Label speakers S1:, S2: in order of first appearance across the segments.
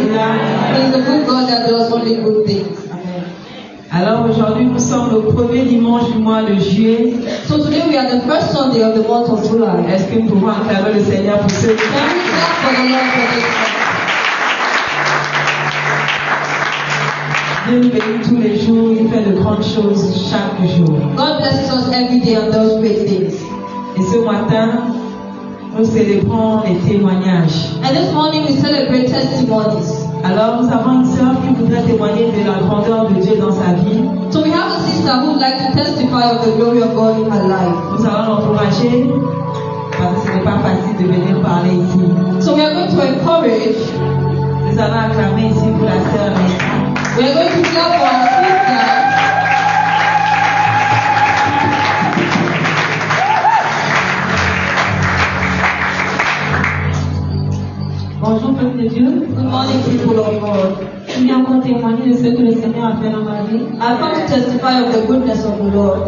S1: cela.
S2: He is a good God that does only good things.
S1: Alors aujourd'hui, nous sommes le premier dimanche du mois de juillet.
S2: So today we are the first Sunday of the month of July.
S1: Est-ce que nous pouvons acclamer le Seigneur pour ce
S2: Can we clap for the Lord for this month?
S1: Dieu nous bénit tous les jours, il fait de grandes choses chaque jour.
S2: God blesses us every day and does great things.
S1: Et ce matin, nous célébrons les témoignages.
S2: And this morning we celebrate testimonies.
S1: Alors nous avons une sœur qui voudrait témoigner de la grandeur de Dieu dans sa vie.
S2: So we have a sister who would like to testify of the glory of God in her life.
S1: Nous allons l'encourager parce que ce n'est pas facile de venir parler ici.
S2: So we are going to encourage.
S1: Nous allons acclamer ici pour la sœur Nancy.
S2: We are going to clap for our sister.
S3: Bonjour peuple de Dieu.
S2: Good morning, people of God.
S3: Je viens encore témoigner de ce que le Seigneur a fait dans ma vie.
S2: I come to testify of the goodness of the Lord.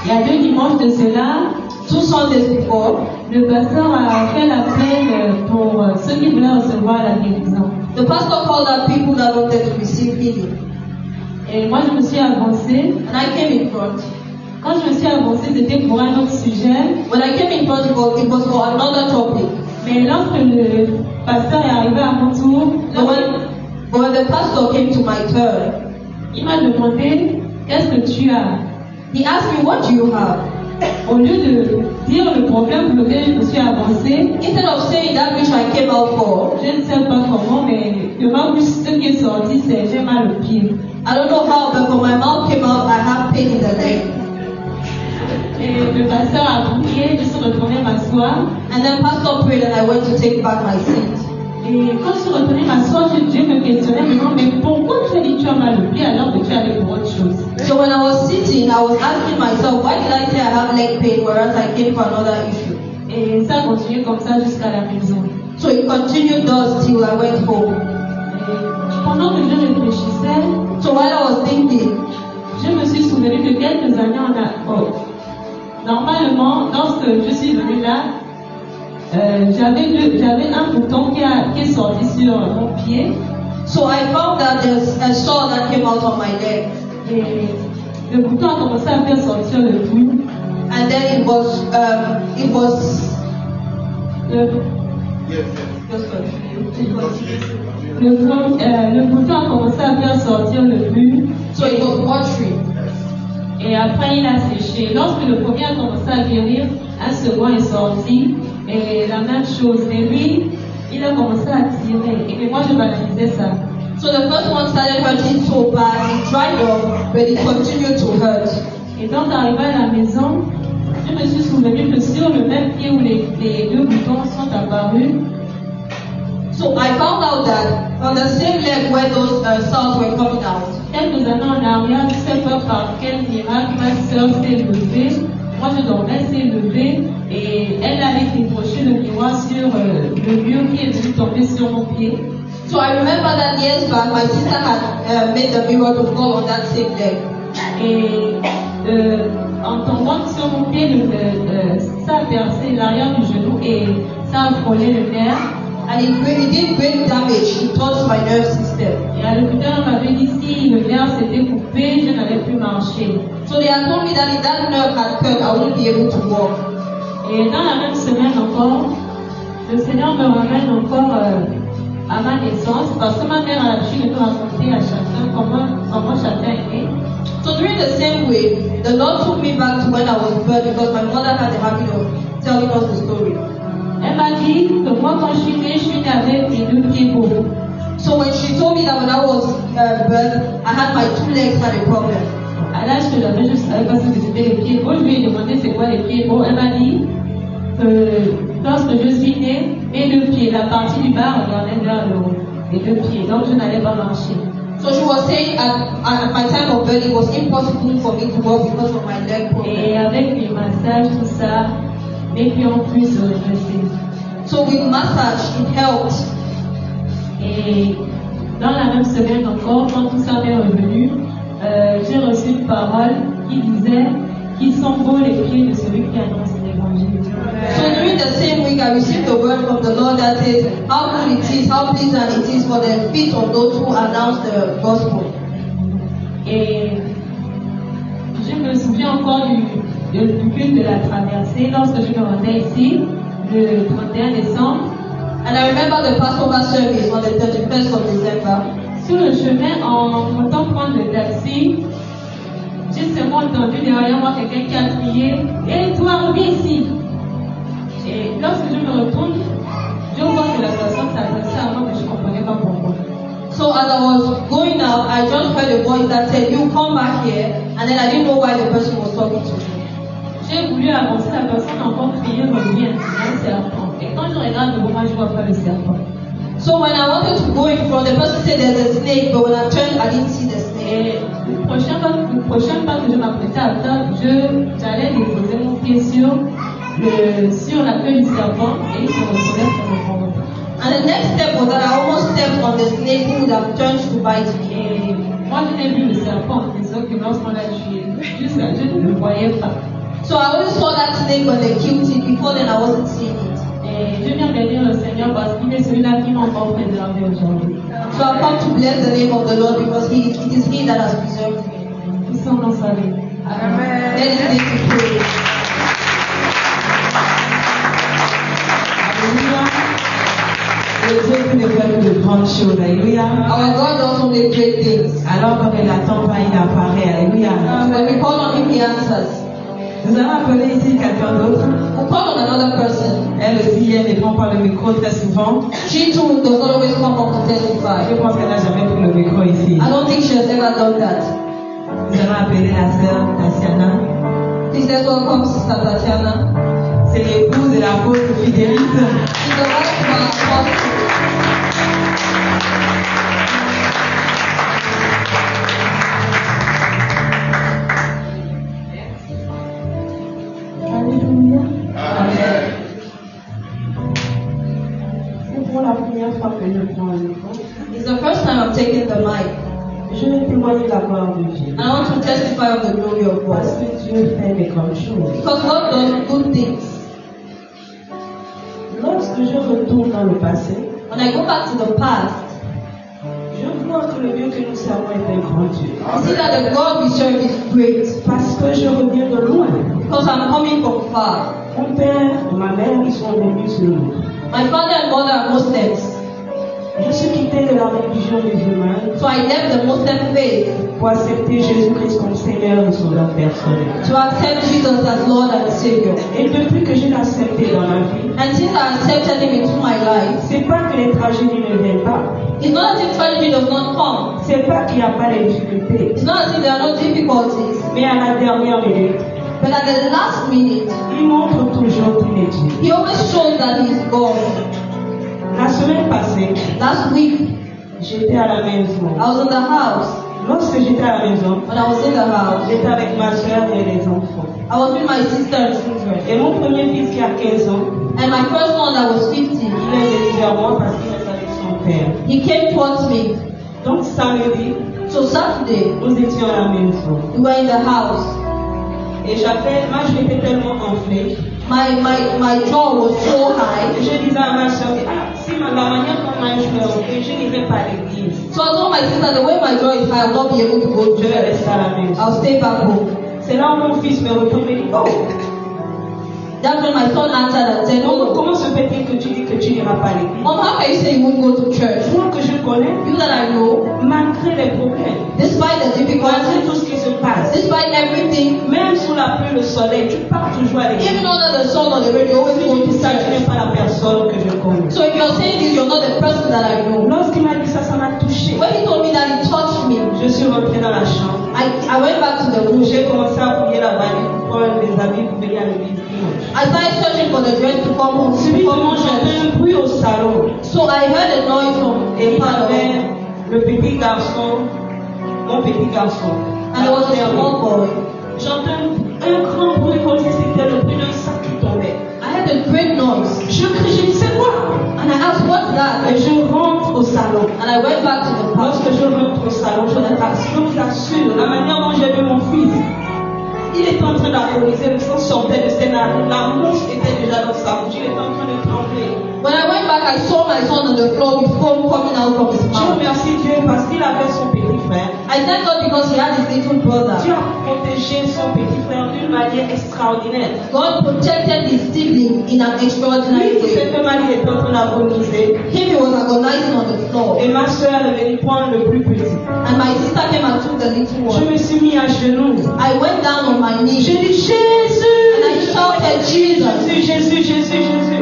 S3: Il y a 2 dimanches de cela,
S2: 2 Sundays before,
S3: le pasteur a fait l'appel pour ceux qui voulaient recevoir la guérison.
S2: the pastor called out people that wanted to receive healing.
S3: Et moi je me suis avancée.
S2: And I came in front.
S3: Quand je me suis avancée, c'était pour un autre sujet.
S2: When I came in front, it was for another topic.
S3: Mais lorsque le pasteur est arrivé à mon tour,
S2: But when the pastor came to my turn,
S3: il m'a demandé qu'est-ce que tu as.
S2: he asked me, what do you have?
S3: Au lieu de dire le problème pour lequel je me suis avancée,
S2: Instead of saying that which I came out for,
S3: je ne sais pas comment, mais de ma bouche, ce qui est sorti, c'est j'ai mal au pied.
S2: I don't know how, but when my mouth came out, I have pain in the leg.
S3: Et le pasteur a prié, je suis retournée m'asseoir.
S2: And then pastor prayed and I went to take back my seat.
S3: Et quand je suis retournée m'asseoir, je me questionnais, mais pourquoi tu as dit que tu as mal au pied alors que tu allais pour autre chose?
S2: So when I was sitting, I was asking myself, why did I say I have leg pain whereas I came for another issue?
S3: Et ça a continué comme ça jusqu'à la maison.
S2: So it continued thus till I went home.
S3: Et pendant que je réfléchissais,
S2: So while I was thinking,
S3: je me suis souvenue que quelques années en arrière, normalement, lorsque je suis venue là, j'avais un bouton qui est sorti sur mon pied.
S2: so I found that there's a sore that came out on my leg.
S3: Et le bouton a commencé à faire sortir le pouls.
S2: And then it was
S3: Le bouton a commencé à faire sortir le pouls.
S2: so it was watery.
S3: Et après, il a séché. Lorsque le premier a commencé à guérir, un second est sorti. Et la même chose. Et lui, il a commencé à tirer. Et moi, je banalisais ça.
S2: So the first one started hurting so bad, it dried up, but it continued to hurt.
S3: Et donc, arrivé à la maison, je me suis souvenu que sur le même pied où les 2 boutons sont apparus,
S2: So I found out that on the same leg where those cells were coming out,
S3: quelques années en arrière, je ne sais pas par quel miracle, ma soeur s'est levée. Moi, je dormais, s'est levée et elle allait décrocher le miroir sur le mur qui est venu tomber sur mon pied.
S2: so I remember that years back, my sister had made the mirror to fall on that same leg.
S3: Et en tombant sur mon pied, ça a percé l'arrière du genou et ça a frôlé le nerf.
S2: And it did great damage. It touched my nerve system.
S3: Et à l'hôpital, on m'avait dit si le nerf s'était coupé, je n'allais plus marcher.
S2: So they had told me that if that nerve had cut, I wouldn't be able to walk.
S3: Et dans la même semaine encore, le Seigneur me ramène encore à ma naissance, parce que ma mère a l'habitude de raconter à chacun comment chacun est né.
S2: So during the same way, the Lord took me back to when I was birth because my mother had the habit of telling us the story.
S3: Elle m'a dit que moi, quand je suis née avec mes 2 pieds beaux.
S2: So when she told me that when I was birth, I had my 2 legs had a problem.
S3: À l'âge que j'avais, je ne savais pas ce que c'était les pieds beaux. Je lui ai demandé c'est quoi les pieds beaux. Elle m'a dit que lorsque je suis née, mes 2 pieds, la partie du bas regardait vers le haut. Les 2 pieds, donc je n'allais pas marcher.
S2: So she was saying at my time of birth, it was impossible for me to walk because of my leg problem.
S3: Et avec les massages, tout ça, mes pieds ont pu se redresser.
S2: So with massage, it helped.
S3: Et dans la même semaine encore, quand tout ça m'est revenu, j'ai reçu une parole qui disait qu'ils sont beaux les pieds de celui qui annonce l'évangile.
S2: So during the same week, I received a word from the Lord that says how good it is, how pleasant it is for the feet of those who announce the gospel.
S3: Et je me souviens encore du culte de la traversée lorsque je me rendais ici le 31 décembre.
S2: And I remember the Passover service on the 31st of December.
S3: Sur le chemin, en montant prendre le taxi, j'ai seulement entendu derrière moi quelqu'un qui a crié « Hé, toi, reviens ici !» Et lorsque je me retourne, je vois que la personne s'adressait à moi, mais je ne comprenais pas pourquoi.
S2: So as I was going out, I just heard a voice that said, "You come back here," and then I didn't know why the person was talking to me.
S3: J'ai voulu avancer, la personne a encore crié « Reviens !» C'est un serpent. Et quand je regarde devant moi, je ne vois pas le serpent.
S2: So when I wanted to go in front, the person said there's a snake, but when I turned, I didn't see the snake.
S3: Et le prochain pas que je m'apprêtais à faire, j'allais déposer mon pied sur la queue du serpent et il se retrouvait sur mon ventre.
S2: And the next step was that I almost stepped on the snake who would have turned to bite me.
S3: Et moi, je n'ai vu le serpent, mais sauf que lorsqu'on l'a tué, juste là, je ne le voyais pas.
S2: So I only saw that snake when they killed it. Before then, I wasn't seeing it.
S3: Et je viens bénir le Seigneur parce qu'il est celui-là qui m'a encore préservé aujourd'hui.
S2: So I come to bless the name of the Lord because it is He that has preserved me.
S3: Tous sont dans sa vie.
S2: Amen. Let His name be praised.
S1: Alléluia. Le Dieu qui ne fait que de grandes choses. Alléluia.
S2: Our God does only great things.
S1: Alors quand il attend pas, il apparaît. Alléluia.
S2: When we call on Him, He answers.
S1: Nous allons appeler ici quelqu'un d'autre.
S2: We call on another person.
S1: Elle aussi, elle ne prend pas le micro très souvent.
S2: She too does not always come up to
S1: Je
S2: testify.
S1: pense qu'elle n'a jamais pris le micro ici.
S2: I don't think she has ever done that.
S1: Nous allons appeler la sœur Tatiana.
S2: Please let's welcome Sister Tatiana.
S1: C'est l'épouse de l'apôtre Fidélis.
S2: She's the wife of our apostle.
S4: Alléluia.
S2: Amen.
S4: C'est pour la première fois que je prends le micro.
S2: It's the first time I'm taking the mic.
S4: Je vais témoigner la gloire de Dieu.
S2: And I want to testify of the glory of
S4: Parce
S2: God.
S4: que Dieu fait des grandes choses.
S2: Because God does good things.
S4: Lorsque je retourne dans le passé,
S2: When I go back to the past,
S4: je vois que le Dieu que nous servons est un grand Dieu.
S2: I see that the God we serve is great.
S4: Parce que je reviens de loin.
S2: Because I'm coming from far.
S4: Mon père et ma mère, ils sont des musulmans.
S2: My father and mother are Muslims.
S4: Je suis quitté de la religion musulmane
S2: So I left the Muslim faith
S4: pour accepter Jésus-Christ comme Seigneur et Sauveur personnel.
S2: to accept Jesus as Lord and Savior.
S4: Et depuis que je l'ai accepté dans ma vie,
S2: And since I accepted Him into my life,
S4: c'est pas que les tragédies ne viennent pas.
S2: it's not as if tragedy does not come.
S4: C'est pas qu'il n'y a pas de difficultés.
S2: It's not as if there are no difficulties.
S4: Mais à la dernière minute,
S2: But at the last minute,
S4: il montre toujours qu'il est Dieu.
S2: He always shows that He is God.
S4: La semaine passée,
S2: Last week,
S4: j'étais à la maison.
S2: I was in the house.
S4: Lorsque j'étais à la maison,
S2: When I was in the house,
S4: j'étais avec ma soeur et les enfants.
S2: I was with my sister and children.
S4: Et mon premier fils qui a 15 ans,
S2: And my first one that was 50,
S4: il est venu vers moi parce qu'il est avec son père.
S2: he came towards me.
S4: Donc samedi,
S2: So Saturday,
S4: nous étions à la maison.
S2: we were in the house.
S4: Et moi j'étais tellement enflée.
S2: My jaw was so high.
S4: Et je disais à ma soeur, si la manière dont je suis enflée, je n'irai pas à l'église.
S2: So I told my sister, the way my jaw is high, I will not be able to go to
S4: Je vais
S2: church.
S4: rester à la maison.
S2: I'll stay back home.
S4: C'est là où mon fils me retourne et dit, oh,
S2: That's when my son answered and said,
S4: donc,
S2: "Oh,
S4: comment se fait-il que tu dis que tu n'iras pas à l'église?
S2: Mom, how can you say you won't go to church?
S4: Moi que je connais,
S2: You that I know,
S4: malgré les problèmes,
S2: despite the
S4: malgré
S2: difficulties,
S4: tout ce qui se passe,
S2: despite everything,
S4: même sous la pluie, le soleil, tu pars toujours à l'église.
S2: even under the sun or the rain, you always go to
S4: Ça, tu n'es
S2: church.
S4: pas la personne que je connais.
S2: So if you're saying this, you're not the person that I know."
S4: Lorsqu'il m'a dit ça, ça m'a touché.
S2: When he told me that, it touched me.
S4: Je suis rentrée dans la chambre.
S2: I went back to the
S4: Donc
S2: room.
S4: j'ai commencé à fouiller la valise pour prendre des habits pour venir à l'église dimanche.
S2: I started searching for the dress to come home.
S4: Subitement, j'entends un bruit au salon.
S2: So I heard a noise from
S4: Et
S2: the
S4: il y
S2: parlor.
S4: avait le petit garçon, mon petit garçon.
S2: And there was a small boy.
S4: J'entends un grand bruit comme si c'était le bruit d'un sac qui tombait.
S2: I heard a great noise.
S4: Je crie, je dis c'est quoi?
S2: And I asked, "What's that?"
S4: Et je rentre au salon.
S2: And I went back to the parlor.
S4: Lorsque je rentre au salon, je vous assure, la manière dont j'ai vu mon fils, il est en train agonisait, le sang sortait de ses narines, la mouche était déjà dans sa bouche, il était en train de trembler.
S2: When I went back, I saw my son on the floor with foam coming out from his
S4: Je
S2: mouth.
S4: remercie Dieu parce qu'il avait son petit frère.
S2: I thank God because he had his little brother.
S4: Dieu a protégé son petit frère d'une manière extraordinaire.
S2: God protected his sibling in an extraordinary
S4: Lui,
S2: way.
S4: cette mari était en train d'agoniser.
S2: Him, he was agonizing on the floor.
S4: Et ma soeur est venue prendre le plus petit.
S2: And my sister came and took the little
S4: Je
S2: one.
S4: me suis mis à genoux.
S2: I went down on my knees.
S4: J'ai dit Jésus.
S2: And I shouted, Jesus.
S4: Jésus, Jésus, Jésus, Jésus.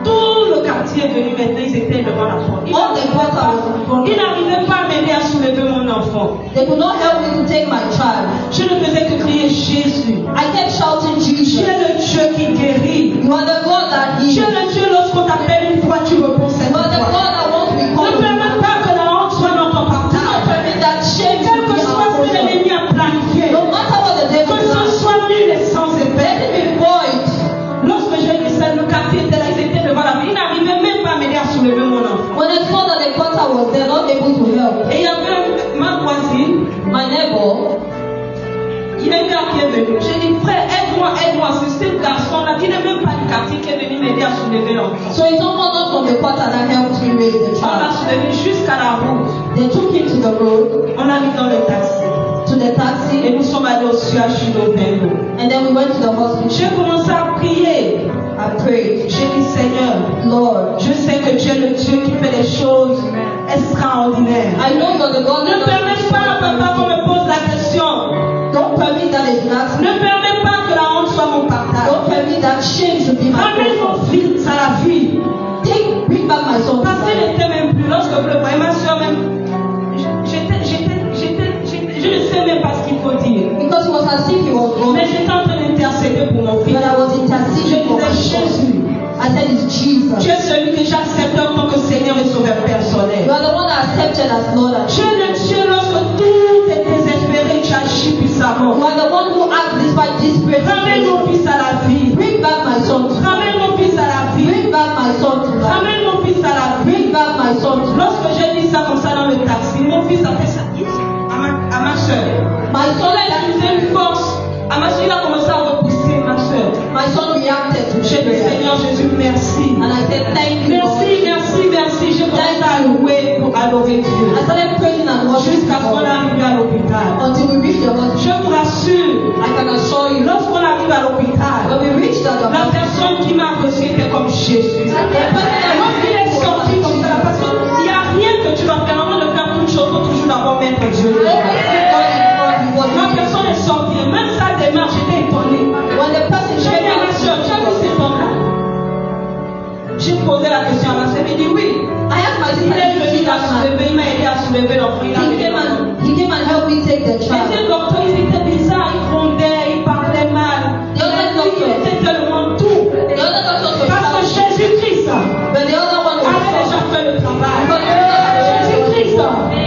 S4: Tout le quartier est venu maintenant, ils étaient devant la porte.
S2: All the quarter was in front.
S4: Ils n'arrivaient pas à m'aider à soulever mon enfant.
S2: They could not help me to take my child.
S4: Je ne faisais que crier Jésus.
S2: I kept shouting,
S4: Tu
S2: Jesus.
S4: es le Dieu qui guérit.
S2: You are the God that
S4: Tu es
S2: heals.
S4: le Dieu lorsqu'on t'appelle une fois, tu réponds cette
S2: You are the
S4: fois.
S2: God that wants to be
S4: Ne
S2: called.
S4: permets pas que la honte soit notre partage.
S2: Permit that shame to
S4: Quel
S2: be
S4: que soit
S2: our
S4: ce que
S2: portion.
S4: l'ennemi a planifié,
S2: No matter what the devil
S4: que ce
S2: does,
S4: soit nul et sans
S2: let
S4: effet.
S2: it be void.
S4: Lorsque j'ai dit ça, le quartier était là, ils étaient devant la vie. Ils n'arrivaient même pas à m'aider à soulever mon enfant.
S2: When I saw that the quarter was there, not able to help,
S4: Et il y avait ma voisine,
S2: my neighbor,
S4: il y a un gars qui est venu. J'ai dit, frère, aide-moi, aide-moi. C'est ce garçon-là qui n'est même pas du quartier qui est venu m'aider à soulever l'enfant.
S2: so it's someone not from the quarter that helped me raise the
S4: On l'a
S2: child.
S4: soulevé jusqu'à la route.
S2: They took him to the road,
S4: On l'a mis dans le taxi.
S2: to the
S4: Et
S2: taxi,
S4: nous sommes allés au CHU d'Ovendo.
S2: and then we went to the hospital.
S4: J'ai commencé à prier.
S2: I prayed,
S4: J'ai dit, Seigneur,
S2: Lord,
S4: je sais que tu es le Dieu qui fait des choses extraordinaires.
S2: I know you're the God
S4: Ne
S2: that
S4: permets
S2: does
S4: pas, papa, qu'on
S2: things.
S4: me pose la question.
S2: Don't permit that they should ask me.
S4: Ne permets pas que la honte soit mon partage.
S2: Don't permit that shame should be my
S4: Ramène
S2: portion.
S4: mon fils à la vie.
S2: Bring back my son.
S4: Parce qu'il n'était même plus. Lorsque je le voyais, ma soeur même, je ne sais même pas ce qu'il faut dire.
S2: Because it was as if he was gone.
S4: Mais j'étais en train d'intercéder pour mon fils.
S2: But I was
S4: Je
S2: interceding for my
S4: disais,
S2: son.
S4: Jésus,
S2: I said it's Jesus.
S4: tu es celui que j'accepte en tant que Seigneur et Sauveur personnel.
S2: You are the one that accepted as Lord and
S4: Tu es le Dieu lorsque tout est désespéré, tu agis puissamment.
S2: You are the one who acts despite desperate
S4: Ramène mon
S2: situations.
S4: fils à la vie.
S2: Bring back my son to life.
S4: Ramène mon fils à la vie.
S2: Bring back my son to life.
S4: Ramène mon fils à la vie.
S2: Bring back my son to life.
S4: Lorsque j'ai dit ça comme ça dans le taxi, mon fils a fait ça à ma soeur.
S2: My son,
S4: Il a utilisé une force. À ma soeur, il a commencé à repousser ma soeur.
S2: my son reacted to
S4: J'ai dit,
S2: prayer.
S4: Seigneur Jésus, merci.
S2: And I said, thank you, Lord.
S4: Merci, merci, merci. J'ai commencé à louer pour adorer Dieu.
S2: I started praising and worshiping
S4: Jusqu'à ce qu'on
S2: God
S4: arrive à l'hôpital.
S2: until we reached the
S4: Je
S2: hospital.
S4: vous rassure,
S2: I can assure you,
S4: lorsqu'on arrive à l'hôpital,
S2: when we reached the
S4: la
S2: hospital,
S4: personne qui m'a reçu était comme Jésus. Lorsqu'il est sorti comme ça, parce qu'il n'y a rien que tu vas faire avant de faire toute chose, il faut toujours d'abord mettre Dieu. Ma personne est sortie, même sa démarche, j'étais étonnée.
S2: when the person
S4: J'ai dit
S2: came
S4: à ma soeur, tu as vu cet homme-là? J'ai posé la question à ma soeur, elle m'a dit oui.
S2: I asked my
S4: Il
S2: sister,
S4: est
S2: did you
S4: venu
S2: see that man?
S4: soulever, il m'a aidé à soulever l'enfant. Il a
S2: He came and helped me take the
S4: Les
S2: child.
S4: deux docteurs, ils étaient bizarres, ils grondaient, ils parlaient mal. Il était tellement tout.
S2: The other doctors were
S4: Parce que
S2: shouting,
S4: Jésus-Christ
S2: but the other one was
S4: avait déjà
S2: shouting.
S4: fait le travail.
S2: Jésus-Christ,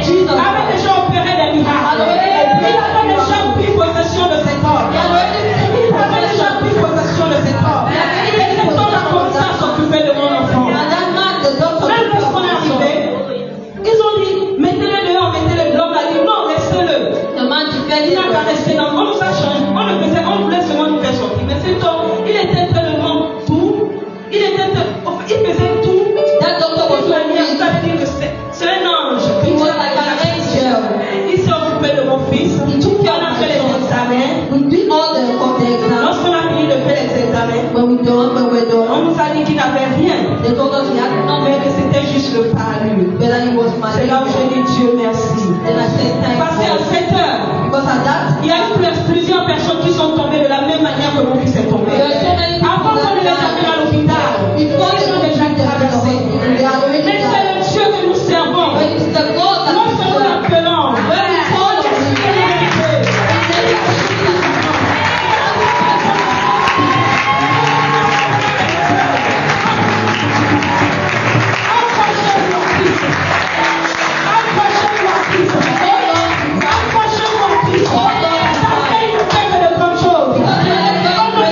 S2: Jesus,
S4: Avait déjà opéré des miracles. Il avait déjà pris possession de cet homme. Il avait déjà pris possession de cet homme. Et cet homme a commencé à s'occuper de mon enfant.
S2: and that man, the doctor,
S4: Même lorsqu'on est arrivé, ils ont dit, mettez-le dehors, mettez-le dehors. On a dit, non, laissez-le.
S2: the man defended
S4: Il n'a qu'à rester dans. On nous a changé. On voulait seulement nous faire sortir. Mais cet homme, il était tellement tout. Il faisait tout.
S2: That doctor was
S4: De
S2: so
S4: manière,
S2: weak.
S4: ça veut dire que c'est un ange.
S2: He was like an angel.
S4: Il s'est occupé de mon fils.
S2: He took care
S4: On a
S2: of
S4: fait
S2: my
S4: les
S2: son.
S4: examens.
S2: We did all the exams.
S4: Lorsqu'on a fini de faire les examens,
S2: When we're
S4: on
S2: done,
S4: nous a dit qu'il n'avait rien.
S2: they told us he had
S4: Mais
S2: nothing,
S4: que c'était juste le palu.
S2: but that he was
S4: C'est là où j'ai
S2: malaria.
S4: dit Dieu merci.
S2: Then I said, thank
S4: Parce qu'à
S2: God.
S4: 7 heures,
S2: Because at that,
S4: il y a eu plusieurs personnes qui sont tombées de la même manière que mon fils est tombé.
S2: there are so many people
S4: Avant qu'on ne les
S2: that
S4: amène à l'hôpital,
S2: before
S4: ils
S2: they
S4: ont
S2: go
S4: déjà
S2: to the
S4: traversé.
S2: hospital, they are already
S4: Mais c'est
S2: died.
S4: le Dieu que nous servons.
S2: But it's the God that we
S4: Lorsque nous
S2: serve.
S4: l'appelons,
S2: When we call on him,
S4: Accrochez-moi, fils. Ça fait une fête de grandes choses. On ne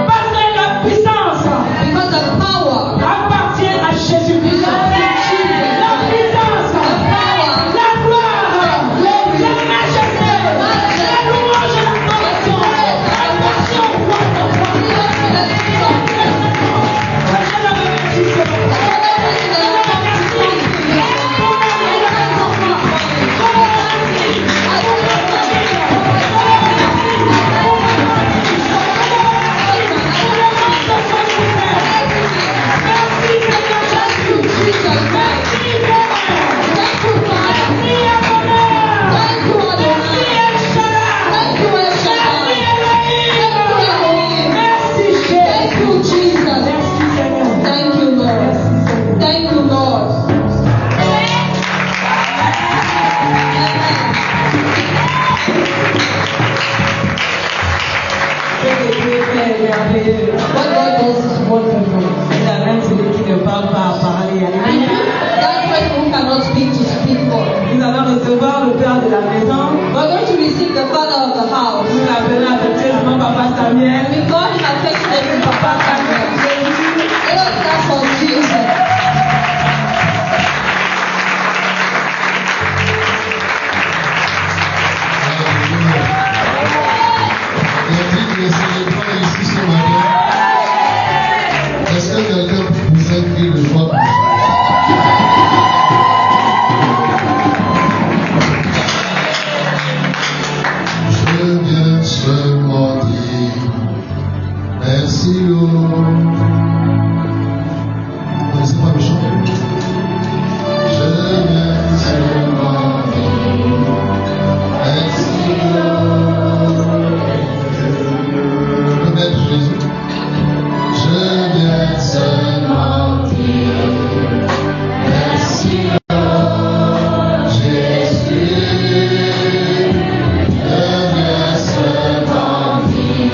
S4: Parce que la puissance
S2: Because the power
S4: appartient à Jésus-Christ.
S2: belongs to Jesus.
S4: La puissance,
S2: The power,
S4: la gloire,
S2: glory,
S4: la majesté, la louange et l'adoration appartient au roi de roi. Soyez la bénédiction.
S2: What God does is wonderful.
S1: Il a même celui qui ne parle pas à parler. Alléluia.
S2: That person who cannot speak to speak for.
S1: Nous allons recevoir le Père de la maison.
S2: We're going to receive the father of the house.
S1: Nous l'appelons affectueusement Papa Samuel.
S2: We call him affectionately Papa Samuel. Let us start for Jesus.
S5: Les célébrants ici ce matin, est-ce que quelqu'un peut faire crier de joie pour ça? Je viens seulement dire merci Lord. Vous connaissez pas le chant? Je viens seulement dire merci Lord. Connaître Jésus. Je viens seulement dire merci Lord Jésus. Je viens seulement dire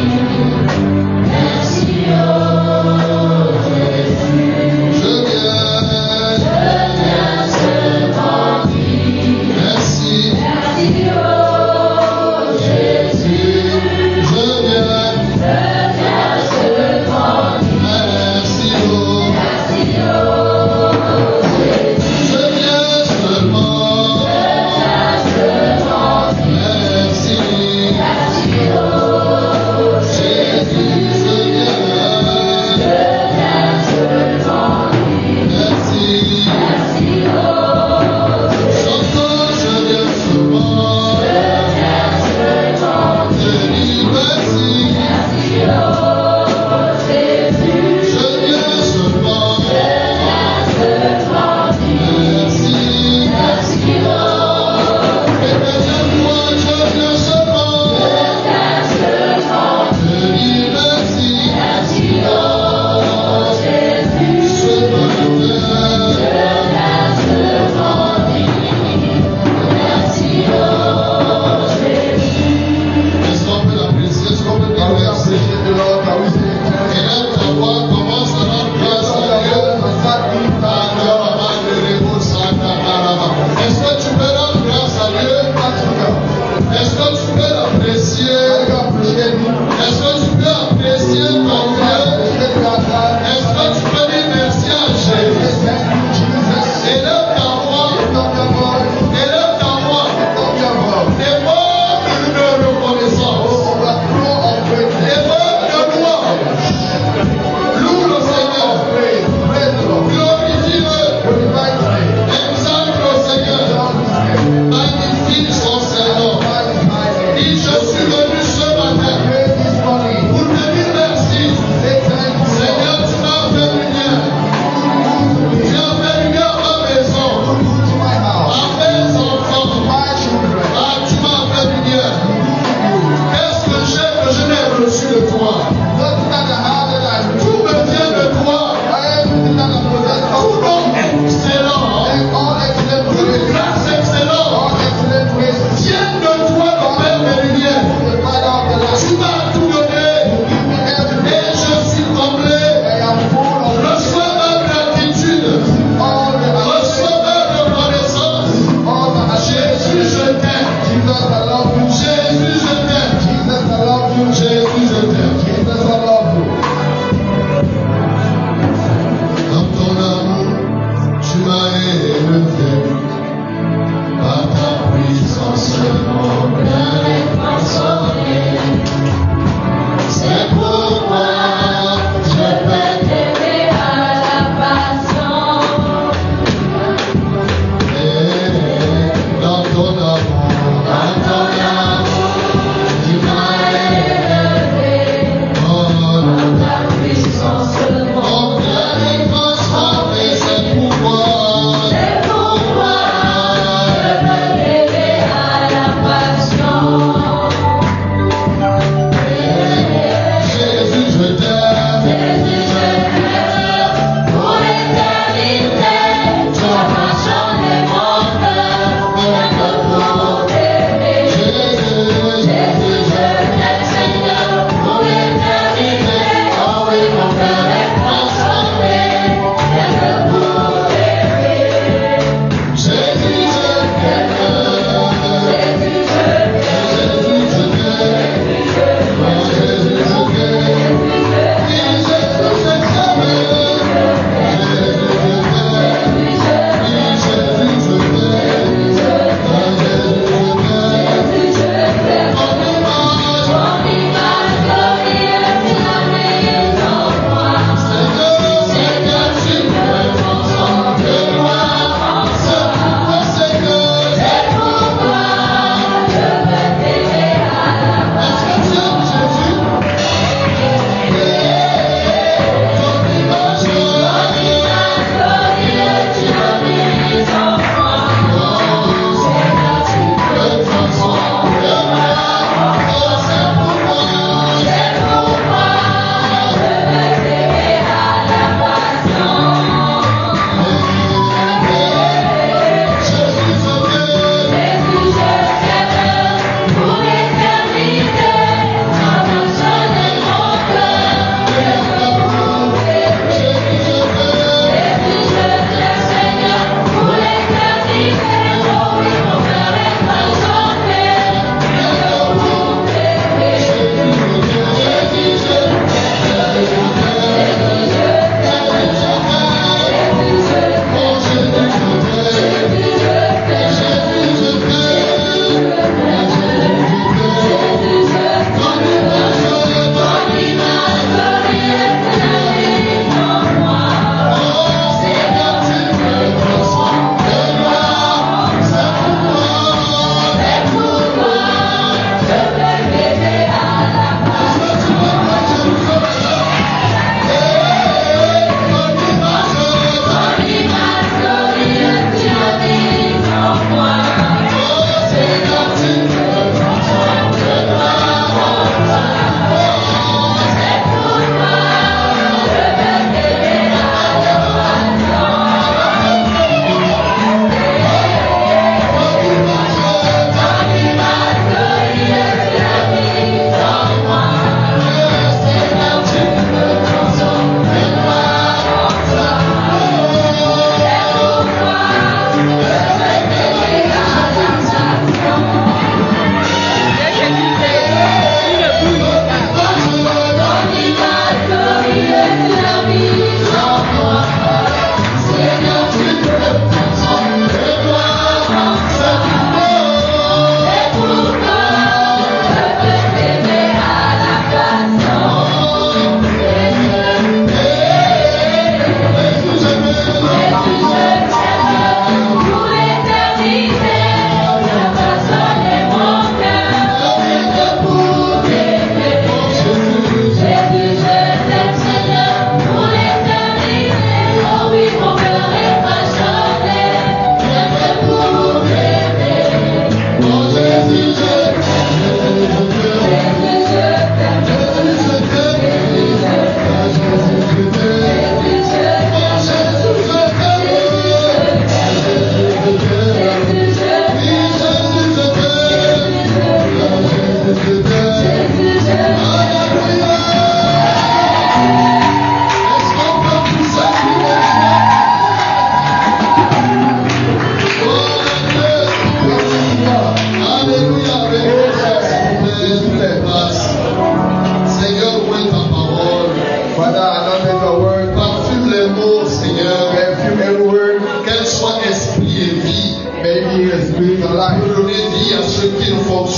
S5: merci Lord Jésus. Je viens seulement dire merci. Merci Lord Jésus. Je viens seulement dire merci Lord.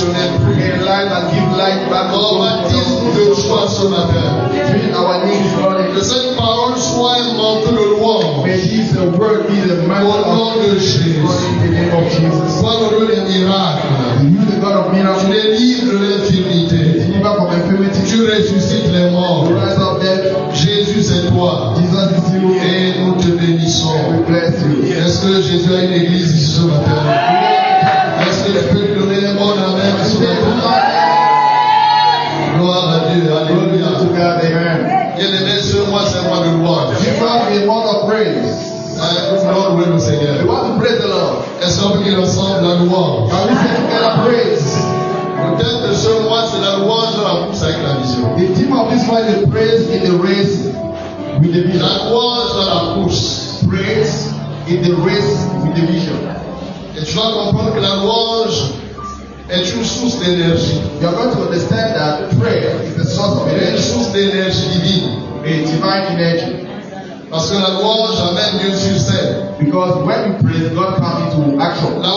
S5: dimensionnel plus.
S6: Enlighten and give light back to
S5: Oh,
S6: us.
S5: baptise-nous de joie ce matin.
S6: Fill our needs, Lord.
S5: Que cette parole soit un manteau de louange.
S6: May this word be the
S5: Au
S6: mantle
S5: nom
S6: of
S5: de Jésus.
S6: God in the name of Jesus.
S5: Sois le Dieu des miracles.
S6: You, the God of
S5: Tu
S6: miracles,
S5: les livres de l'infirmité.
S6: deliver from infirmity.
S5: Tu ressuscites les morts.
S6: You rise up dead.
S5: Jésus, c'est toi.
S6: Jesus is you.
S5: Et nous te
S6: And
S5: bénissons.
S6: we bless you.
S5: Est-ce que Jésus a une église ici ce matin? Est-ce que tu peux lui donner un bon amen ce matin? Gloire à Dieu. Alléluia.
S6: To God, amen.
S5: Bien-aimé, ce mois, c'est un mois de louange.
S6: This one is a month of praise.
S5: Nous voulons louer le
S6: We
S5: Seigneur.
S6: want to praise the Lord.
S5: Est-ce qu'on peut dire ensemble la louange?
S6: Can we say together praise?
S5: Le thème de ce mois, c'est la louange dans la course avec la vision.
S6: The theme of this one is praise in the race with the vision.
S5: La louange dans la course.
S6: Praise in the race with the vision.
S5: Et tu vas comprendre que la louange est une source d'énergie.
S6: You are going to understand that prayer is the source of
S5: Elle est une
S6: energy,
S5: source d'énergie divine.
S6: a divine energy.
S5: Parce que la louange amène Dieu sur scène.
S6: Because when we praise, God comes into action.
S5: La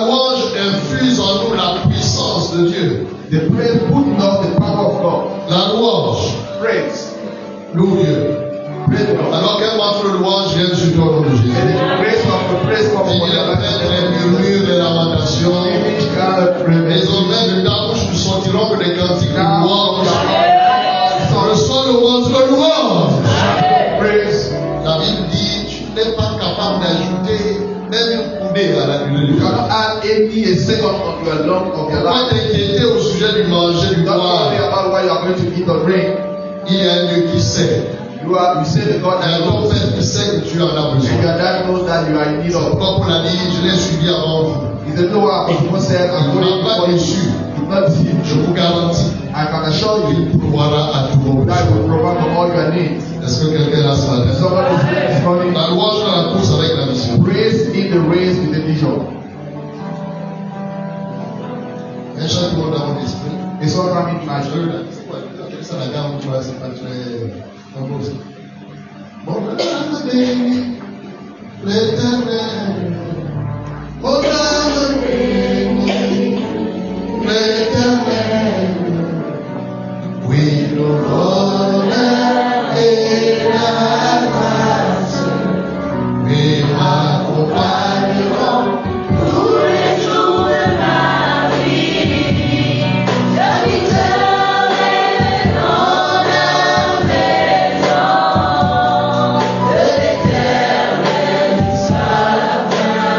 S5: louange infuse en nous la puissance de Dieu.
S6: The praise put in us the power of God.
S5: La louange
S6: Praise.
S5: loue Dieu.
S6: Praise God.
S5: Alors qu'un morceau de louange vient sur toi au nom de Jésus.
S6: And the grace of the praise comes
S5: Il
S6: upon
S5: y
S6: your
S5: a
S6: life.
S5: les murmures, les lamentations.
S6: Each kind of praise.
S5: Les oreilles de ta bouche ne sortiront que des cantiques de
S6: Now,
S5: louange.
S6: so
S5: Reçois le louange de louange.
S6: praise.
S5: La Bible dit, tu n'es pas capable d'ajouter même une coudée à la
S6: You
S5: Bible.
S6: cannot add any a second of your long of your
S5: Pourquoi
S6: life.
S5: t'inquiéter au sujet du manger, du
S6: Don't worry
S5: boire?
S6: about what you are going to eat or drink.
S5: Il y a un Dieu qui sait.
S6: You say the God that
S5: Un bon
S6: knows.
S5: Père qui sait que tu en as
S6: And
S5: besoin.
S6: your dad knows that you are in need of.
S5: Pourquoi pour la dire, je l'ai suivi avant vous.
S6: He said, no, I was said, I'm
S5: Il
S6: going
S5: ne m'a
S6: to
S5: pas
S6: you.
S5: déçu.
S6: He's not deceived
S5: Je
S6: you.
S5: vous garantis
S6: I can assure you
S5: qu'il pourvoira à tous vos
S6: that
S5: besoins.
S6: will provide for all your needs.
S5: Est-ce que quelqu'un est là ce matin?
S6: Somebody is running.
S5: La louange dans la course avec la mission.
S6: Praise in the race with the vision.
S5: Un chant qui monte dans mon esprit.
S6: It's all coming to my
S5: Je
S6: spirit.
S5: le c'est quoi? C'est la gamme, tu vois, c'est pas très. Mon âme bénit l'Éternel. Mon âme bénit l'Éternel. Oui, l'honneur et la grâce lui m'accompagneront tous les jours de ma vie. J'habiterai dans la maison de l'Éternel jusqu'à la fin de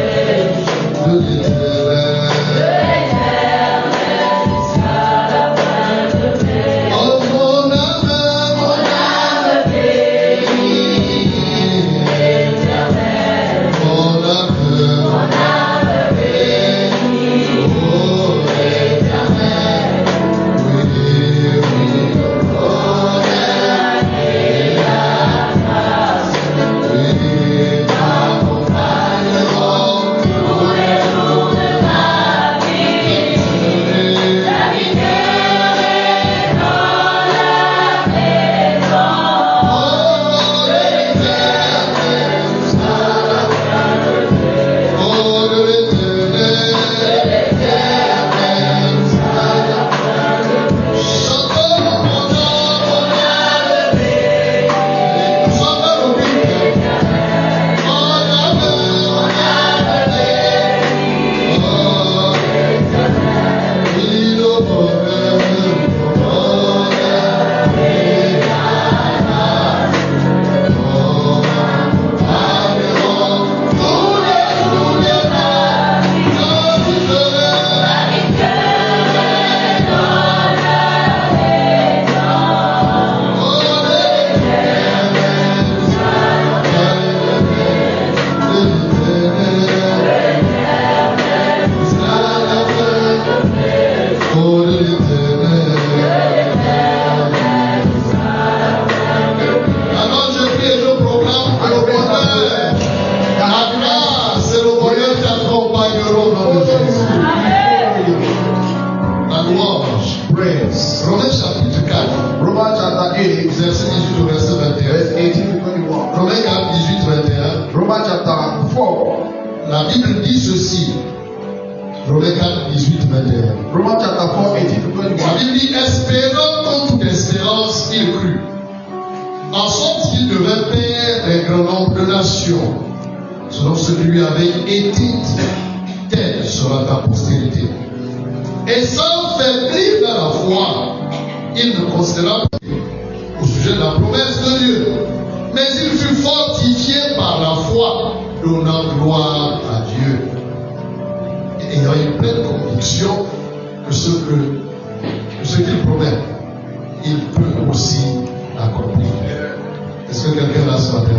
S5: mes jours. De l'Éternel jusqu'à la fin de mes jours. Oh mon âme bénit l'Éternel. Mon âme bénit oh l'Éternel. Oui, oui, l'honneur et la grâce lui m'accompagneront tous les jours de ma vie. J'habiterai dans la maison de l'Éternel jusqu'à la fin de mes jours. Oh, de l'Éternel jusqu'à la fin de mes jours. Chantons mon âme bénit. Chantons le Bible. Mon âme bénit. Oh, l'Éternel. Oui, le bonheur et la grâce. Oh, m'accompagneront tous les jours de ma vie. J'habiterai dans la maison. Oh, l'Éternel jusqu'à la fin de mes jours. L'Éternel jusqu'à la fin de mes jours. Oh, l'Éternel. Alors je prie et je proclame que le bonheur, la grâce et le bonheur t'accompagneront au nom de Jésus. La louange.
S6: Praise.
S5: Romains chapitre 4,
S6: Romans chapter 8,
S5: verset 18 au verset 21.
S6: verse 18 to 21.
S5: Romains 4, 18, 21.
S6: Romans chapter 4.
S5: La Bible dit ceci.
S6: Romains 4, 18, 21.
S5: Romans chapter 4, 18 to
S6: La
S5: 21.
S6: Bible dit, espérant contre espérance, il crut. En sorte qu'il devint père d'un grand nombre de nations, selon ce que lui avait été dit, telle sera ta postérité. Et sans faiblir dans la foi, il ne considéra pas au sujet de la promesse de Dieu, mais il fut fortifié par la foi, donnant gloire à Dieu, et ayant une pleine conviction que ce qu'il promet, il peut aussi l'accomplir. Est-ce que quelqu'un l'a ce matin?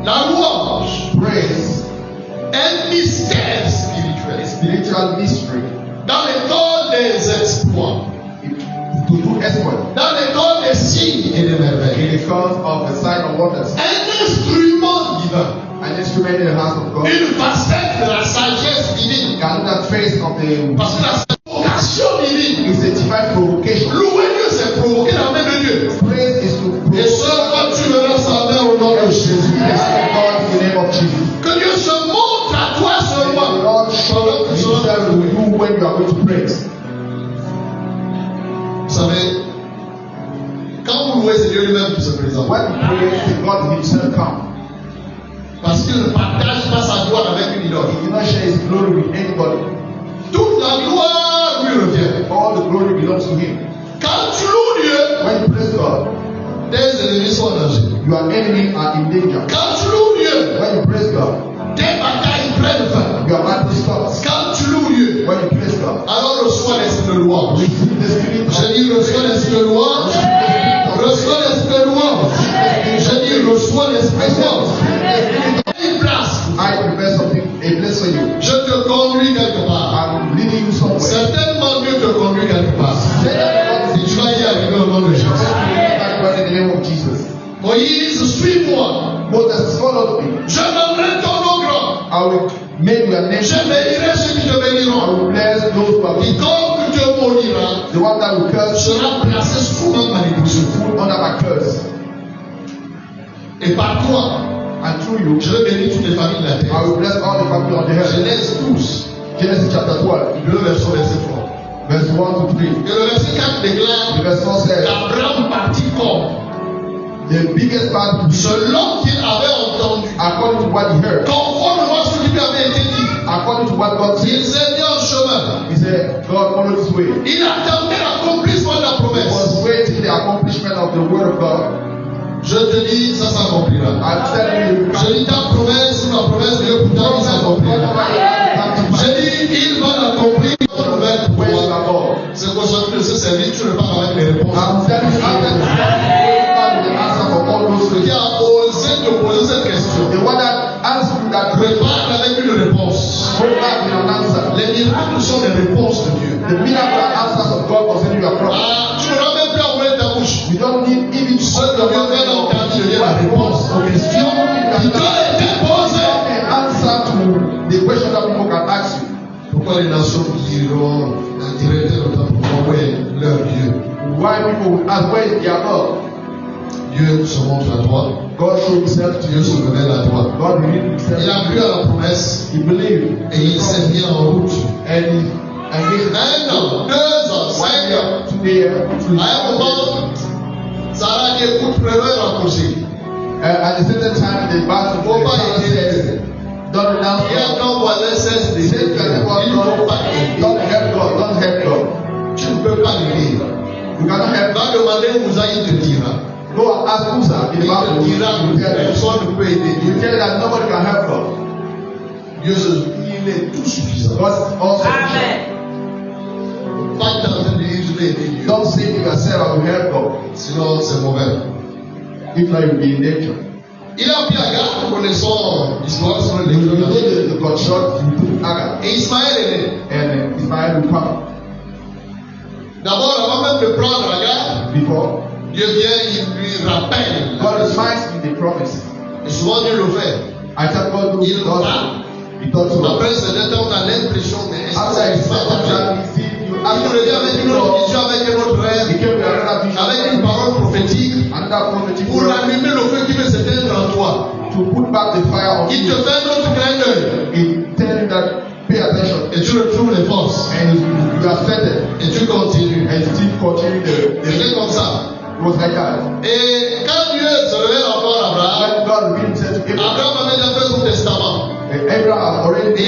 S6: La louange,
S5: Praise,
S6: un mystère spirituel.
S5: spiritual mystery,
S6: Dans l'école des exploits,
S5: to do exploit.
S6: dans l'école des signes et des merveilles,
S5: In the cause of the sign of wonders,
S6: un instrument divin,
S5: an instrument in the hands of God,
S6: une facette de la sagesse divine,
S5: another trace of the
S6: parce que la vocation divine,
S5: is a divine provocation.
S6: louer Dieu, c'est provoquer la main de Dieu.
S5: Praise is to
S6: Et ce, quand tu verras sa main au nom de Jésus,
S5: God in the name of Jesus.
S6: que Dieu se montre à toi
S5: The
S6: seulement.
S5: Lord show himself to you when you are going to praise.
S6: Vous savez, quand vous louez, c'est Dieu lui-même qui se présente.
S5: When you praise, God himself comes.
S6: Parce qu'il ne partage pas sa gloire avec une idole.
S5: He did not share his glory with anybody.
S6: Toute la gloire lui revient.
S5: All the glory belongs to him.
S6: Quand tu loues Dieu,
S5: When you praise God,
S6: tes ennemis sont en danger.
S5: your enemy are in danger.
S6: Quand tu loues Dieu,
S5: When you praise God,
S6: tes batailles prennent fin.
S5: your battle stops.
S6: Quand tu loues Dieu,
S5: When you praise God,
S6: alors reçois l'esprit de louange.
S5: receive the spirit of
S6: Je dis reçois l'esprit de louange. Reçois l'esprit de louange. Je dis reçois l'esprit de louange. Une place.
S5: I prepare something, a place for you.
S6: Je te conduis quelque part.
S5: I'm leading you somewhere.
S6: Certainement Dieu te conduit quelque part.
S5: Say that
S6: Et tu vas y arriver au nom de Jésus.
S5: God in the name of Jesus.
S6: Moïse, suis-moi.
S5: Moses, follow me.
S6: Je rendrai ton nom grand.
S5: I will make your name.
S6: Je bénirai ceux qui te
S5: I
S6: béniront.
S5: will bless those who are with you.
S6: Quiconque te maudira
S5: The one that will curse
S6: sera placé sous ma malédiction.
S5: put under my curse.
S6: Et par toi,
S5: And through you,
S6: je vais bénir toutes les familles de la
S5: I
S6: terre.
S5: will bless all the family on the earth.
S6: Genèse 12,
S5: Genesis chapter 12,
S6: le verset 3.
S5: verse 1 to 3.
S6: Et le verset 4 déclare
S5: The verse 4 says,
S6: qu'Abraham partit comme
S5: the biggest part,
S6: selon qu'il avait entendu,
S5: according to what he heard,
S6: conformément à ce qui lui avait été dit.
S5: according to what God
S6: Il
S5: said,
S6: s'est mis en chemin.
S5: he said, God followed his way.
S6: Il attendait l'accomplissement de la
S5: He
S6: promesse.
S5: was waiting the accomplishment of the word of God.
S6: Je te dis, ça s'accomplira.
S5: I'm telling you,
S6: Je dis ta promesse ou la promesse de Dieu pour toi, il s'accomplira. Je dis, il va l'accomplir dans le même
S5: Where's
S6: pouvoir.
S5: the Lord?
S6: C'est qu'aujourd'hui de ce service, tu ne parles avec les réponses.
S5: I'm telling you, after the answer for all those
S6: Celui qui
S5: questions.
S6: a osé te poser cette question,
S5: The one that answered you that question,
S6: prépare avec une réponse.
S5: go back with an answer.
S6: Les miracles sont des réponses de Dieu.
S5: The miracle answers of God concerning your problem.
S6: Ah, tu n'auras même plus à ouvrir ta bouche.
S5: You don't need even to
S6: Ce que Dieu vient d'entendre devient la réponse aux questions qui t'ont été posées.
S5: answer to the question that people can ask you.
S6: Pourquoi les nations diront, diraient notamment, où est leur Dieu?
S5: Why people will ask, where is their God?
S6: Dieu se montre à toi.
S5: God showed himself to
S6: Dieu se
S5: you.
S6: révèle à toi.
S5: God revealed himself.
S6: Il a cru à la promesse
S5: He believed.
S6: et il s'est mis en route.
S5: And he engaged
S6: 1 an, 2 ans, 5 ans.
S5: 2 years, 3 years.
S6: À un moment, Sarah dit écoute, préfère raccrocher.
S5: At a certain time, the battle
S6: Faut pas aider.
S5: don't renounce
S6: Il y a
S5: God.
S6: ton voisin cesse de
S5: Say to anyone,
S6: il ne faut pas aider.
S5: don't help God, don't help God.
S6: Tu ne peux pas l'aider.
S5: You cannot help
S6: Va demander Moussa, il te dira.
S5: Go and ask Musa in
S6: Il
S5: the Bible.
S6: te dira
S5: You tell him.
S6: personne ne peut aider
S5: You
S6: Dieu.
S5: tell him that nobody can help God.
S6: Dieu, il est tout suffisant.
S5: God is also
S6: Pas dans un livre, je vais aider Dieu.
S5: Don't say to yourself, I will help God.
S6: Sinon, c'est mauvais.
S5: If not, you'll be in danger.
S6: Il a pris Agar, connaissons l'histoire sur
S5: You
S6: le
S5: know
S6: livre.
S5: the God shot, you took Agar.
S6: Et Ismaël est né.
S5: And Ismael will come.
S6: D'abord, avant même de prendre Agar,
S5: Before
S6: Dieu vient, il lui rappelle.
S5: God reminds me the promise.
S6: Et souvent Dieu le fait.
S5: I tell God,
S6: Il
S5: God,
S6: parle.
S5: he thought so.
S6: Après, c'est un temps, on a l'impression, mais est-ce que
S5: After
S6: ça
S5: he
S6: ne
S5: said
S6: va pas bien?
S5: that, he see you.
S6: Il nous revient avec une autre vision, avec un autre
S5: He
S6: rêve,
S5: came with another vision.
S6: avec une parole prophétique
S5: Another prophetic
S6: pour
S5: word
S6: rallumer le feu qui veut s'éteindre en toi.
S5: to put back the fire on
S6: Il
S5: you.
S6: te fait un autre clin d'œil.
S5: He tell you that pay attention.
S6: Et tu retrouves les forces.
S5: And you are settled.
S6: Et tu continues.
S5: And you still continue
S6: C'est comme ça.
S5: it was like that.
S6: Et quand Dieu se révèle encore à Abraham,
S5: When God revealed himself to Abraham,
S6: Abraham avait déjà fait son testament.
S5: Abraham had already
S6: Et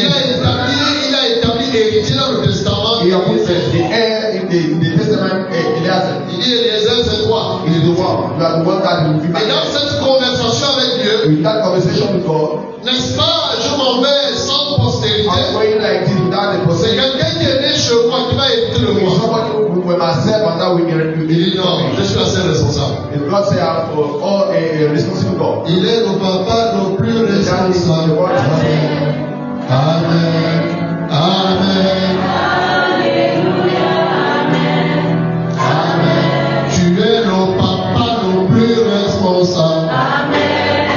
S6: il a établi héritier dans le testament.
S5: he appointed the heir in the testament, Eliezer.
S6: Il dit Eliezer, c'est toi.
S5: He is the one. You are the one that will be
S6: Et dans cette conversation avec Dieu,
S5: with that conversation with God.
S6: n'est-ce pas, je m'en vais sans postérité.
S5: I'm going like this without the
S6: C'est
S5: possession.
S6: quelqu'un qui est né chez moi qui va hériter de moi.
S5: Somebody who will myself and that will be
S6: Il dit non, je suis assez responsable.
S5: If God say I'm for all a responsible God.
S6: Il est nos papas nos plus
S5: That is the
S6: responsables.
S5: word.
S6: Amen. Amen. Amen. Tu es nos papas nos plus responsables. Amen.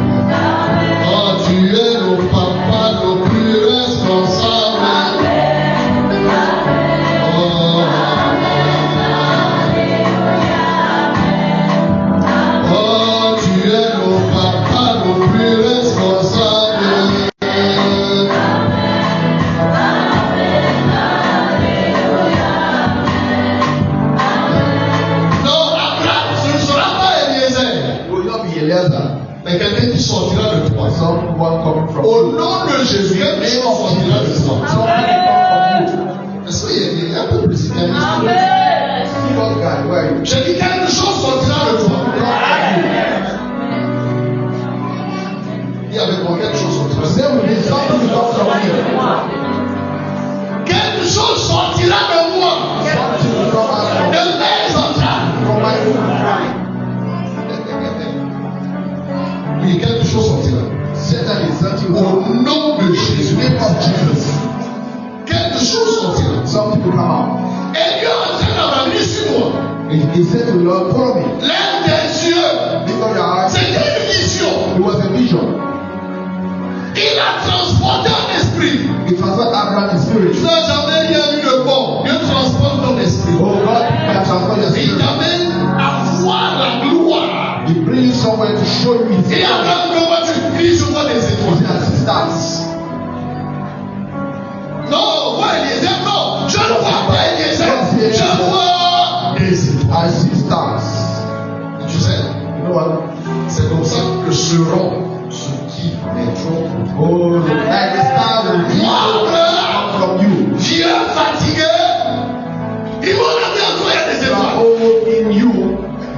S6: Oh, tu es nos papas nos plus responsables. Oh, tu es nos papas nos plus responsables. Non, Abraham, ce ne sera pas Eliezer,
S5: It will not be Eliezer.
S6: mais quelqu'un qui sortira de toi.
S5: Someone coming from
S6: Au
S5: you.
S6: nom de Jésus, quelque chose sortira de toi.
S5: Somebody come from you.
S6: Est-ce qu'il y a un peu plus italien?
S5: God, God, where are you?
S6: J'ai dit quelque chose sortira de toi. Il y avait quoi? Quelque chose sortira.
S5: There will be something to come from you.
S6: Quelque chose sortira de moi.
S5: Something to come out from
S6: De mes entrailles.
S5: from my womb.
S6: Oui, quelque chose sortira.
S5: Satan is searching
S6: Au
S5: for
S6: nom de Jésus.
S5: the name of Jesus.
S6: Quelque chose sortira.
S5: Something to come out.
S6: Et Dieu est en train d'avoir mis sur moi.
S5: He said to the Lord, follow me.
S6: L'un des yeux.
S5: Lift up your eyes.
S6: C'était une vision.
S5: It was a vision.
S6: Il a transporté un esprit.
S5: It transferred Abraham in spirit.
S6: Tu n'as jamais rien vu de bon. Dieu transporte ton esprit.
S5: Oh God, can transfer your
S6: Il
S5: spirit.
S6: t'amène à voir la gloire.
S5: He brings you somewhere to show you his
S6: Et Abraham, comment tu vis, je vois des étoiles.
S5: assistance.
S6: Non, moi Eliezer, non. Je ne vois pas Eliezer. Je vois des étoiles.
S5: I see stars.
S6: Et tu sais,
S5: You know what?
S6: c'est comme ça que seront ceux qui naîtront.
S5: Oh, like the stars will come from you.
S6: Vieux, fatigué. Ils vont regarder encore, il y a des
S5: You are
S6: étoiles.
S5: old in you.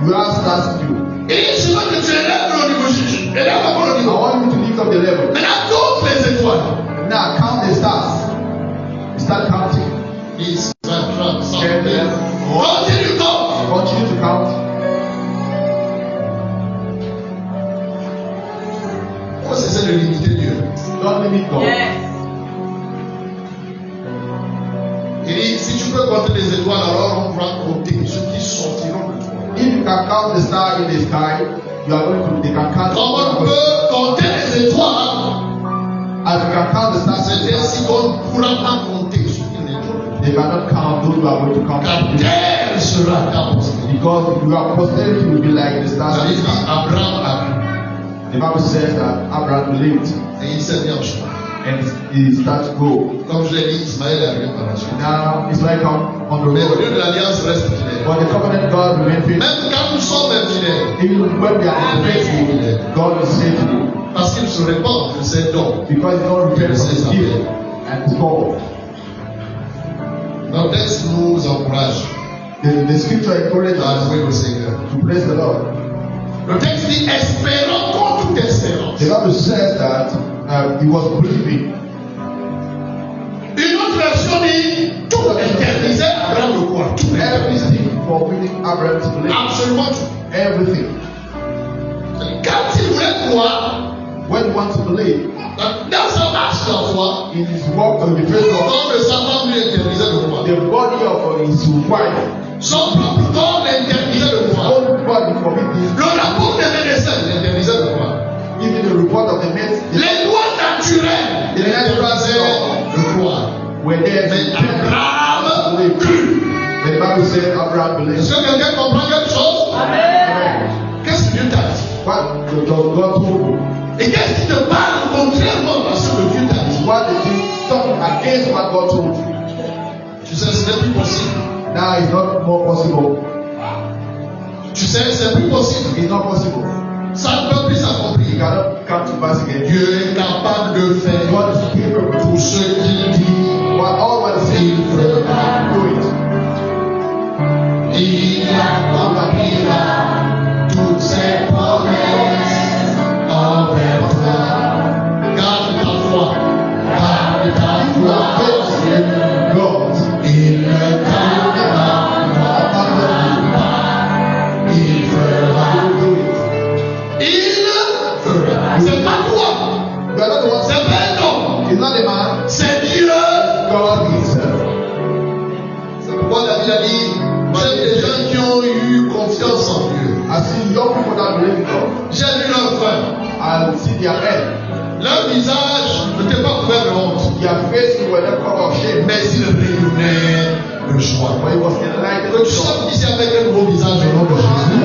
S5: You have stars in you.
S6: Et je veux que tu élèves au niveau juge. Élève encore au
S5: I
S6: niveau.
S5: want you to lift up the level.
S6: Maintenant, compte les étoiles.
S5: Now count the stars. You start counting.
S6: 10, 20, 30, 100, 1000. Continue, compte.
S5: Continue to count.
S6: Faut cesser de limiter Dieu.
S5: Don't limit God.
S6: Il dit, si tu peux compter les étoiles, alors on pourra compter ceux qui sortiront de toi.
S5: If you can count the star in the sky, you are going to. They can count.
S6: Comme on peut compter les étoiles,
S5: As you can count the stars,
S6: c'est ainsi qu'on ne pourra pas compter ceux qui naîtront.
S5: they cannot count those who are going to count.
S6: Car telle sera ta postérité.
S5: Because your posterity will be like the stars.
S6: Ça
S5: in
S6: veut
S5: the
S6: dire
S5: sky.
S6: Abraham a cru.
S5: The Bible says that Abraham believed
S6: Et il s'est mis en chemin.
S5: and he started to go.
S6: Comme je l'ai dit, Ismaël est arrivé par la suite.
S5: Now it's like on the
S6: Mais au
S5: road.
S6: lieu de l'alliance reste fidèle.
S5: But the covenant God remains faithful.
S6: Même quand nous sommes infidèles,
S5: Even when we are faithful, God is faithful.
S6: parce qu'il se répand de ses dons.
S5: Because He don't repent from His gift and His call.
S6: Notre texte nous encourage
S5: The scripture encourages
S6: à
S5: us
S6: louer le Seigneur.
S5: to praise the Lord.
S6: Le texte dit espérons contre toute espérance.
S5: The Bible says that he was believing.
S6: Une autre version dit tout interdisait Abraham de croire. Tout
S5: Everything for winning Abraham to believe.
S6: Absolument tout.
S5: Everything.
S6: Quand il voulait croire,
S5: When he wants to believe,
S6: dans sa marche de foi,
S5: in his walk on the
S6: le
S5: faith of
S6: corps de sa femme lui interdisait de croire.
S5: the body of his wife,
S6: Son propre corps l'interdisait de croire.
S5: own body forbid him.
S6: Le rapport des médecins l'interdisait de croire.
S5: Even the report of the men,
S6: Les lois naturelles l'interdisaient de croire.
S5: were there.
S6: Mais Abraham crut.
S5: The Bible said Abraham believed.
S6: Est-ce que quelqu'un comprend quelque chose?
S5: Amen.
S6: Qu'est-ce que Dieu t'a dit?
S7: God told you?
S6: Et qu'est-ce qui te parle contrairement à ce que Dieu t'a dit?
S7: What is it talking against what God told you?
S6: Tu sais, ce n'est plus possible.
S7: Now it's not more possible.
S6: Tu sais, c'est plus possible.
S7: It's not possible.
S6: Ça ne peut plus
S7: It
S6: s'accomplir.
S7: cannot come to pass again.
S6: Dieu est capable de faire
S7: God is capable
S6: tout ce qu'il dit.
S7: all what is said,
S6: Il fera.
S7: do it.
S6: Il accomplira toutes ses promesses envers toi. Garde ta foi. Garde ta foi.
S7: God.
S6: Il ne t'abandonnera pas. Il fera. Il fera. C'est pas toi.
S7: You are not the one.
S6: C'est pas un homme.
S7: It's not a man.
S6: C'est Dieu.
S7: God himself.
S6: C'est pourquoi David a dit, j'aime les gens qui ont eu confiance en Dieu.
S7: I see young people that believe in God.
S6: J'ai vu leur fin.
S7: I see their head.
S6: Leur visage n'était pas couvert de honte,
S7: Their face were not covered of shame.
S6: mais ils rayonnaient de joie.
S7: But it was enlightened.
S6: Que tu sortes ici avec un nouveau visage au nom de Jésus.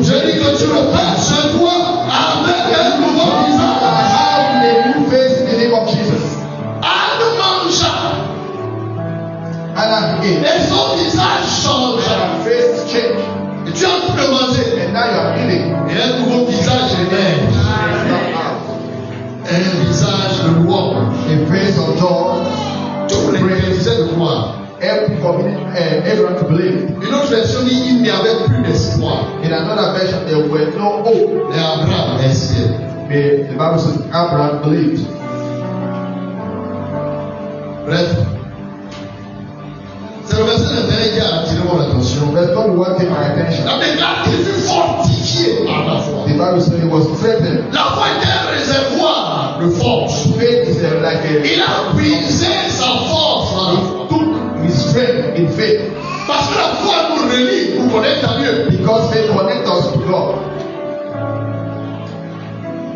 S6: Je dis que tu repars chez toi avec un nouveau visage.
S7: Have a new face in the name of Jesus.
S6: Anne mangea
S7: And again,
S6: et son visage changea.
S7: your face change.
S6: Et tu as pu le manger.
S7: And now you are healing.
S6: Et un nouveau visage émerge. Un visage de louange.
S7: A face of joy.
S6: Tous les chrétiens de gloire.
S7: Everyone to believe.
S6: Une autre version dit il n'y avait plus d'espoir.
S7: In another version, there were no hope.
S6: Et Abraham espérait.
S7: But the Bible says Abraham believed.
S6: Bref, c'est le verset d'intérêt qui a attiré mon attention.
S7: That's not what take my attention.
S6: La déclare qu'il fut fortifié par la foi.
S7: The Bible says he was strengthened.
S6: La foi est un réservoir de force.
S7: Faith is like a.
S6: Il a puisé sa force dans la foi.
S7: He took his strength in faith.
S6: Parce que la foi nous relie, nous connecte à Dieu.
S7: Because faith connects us to God.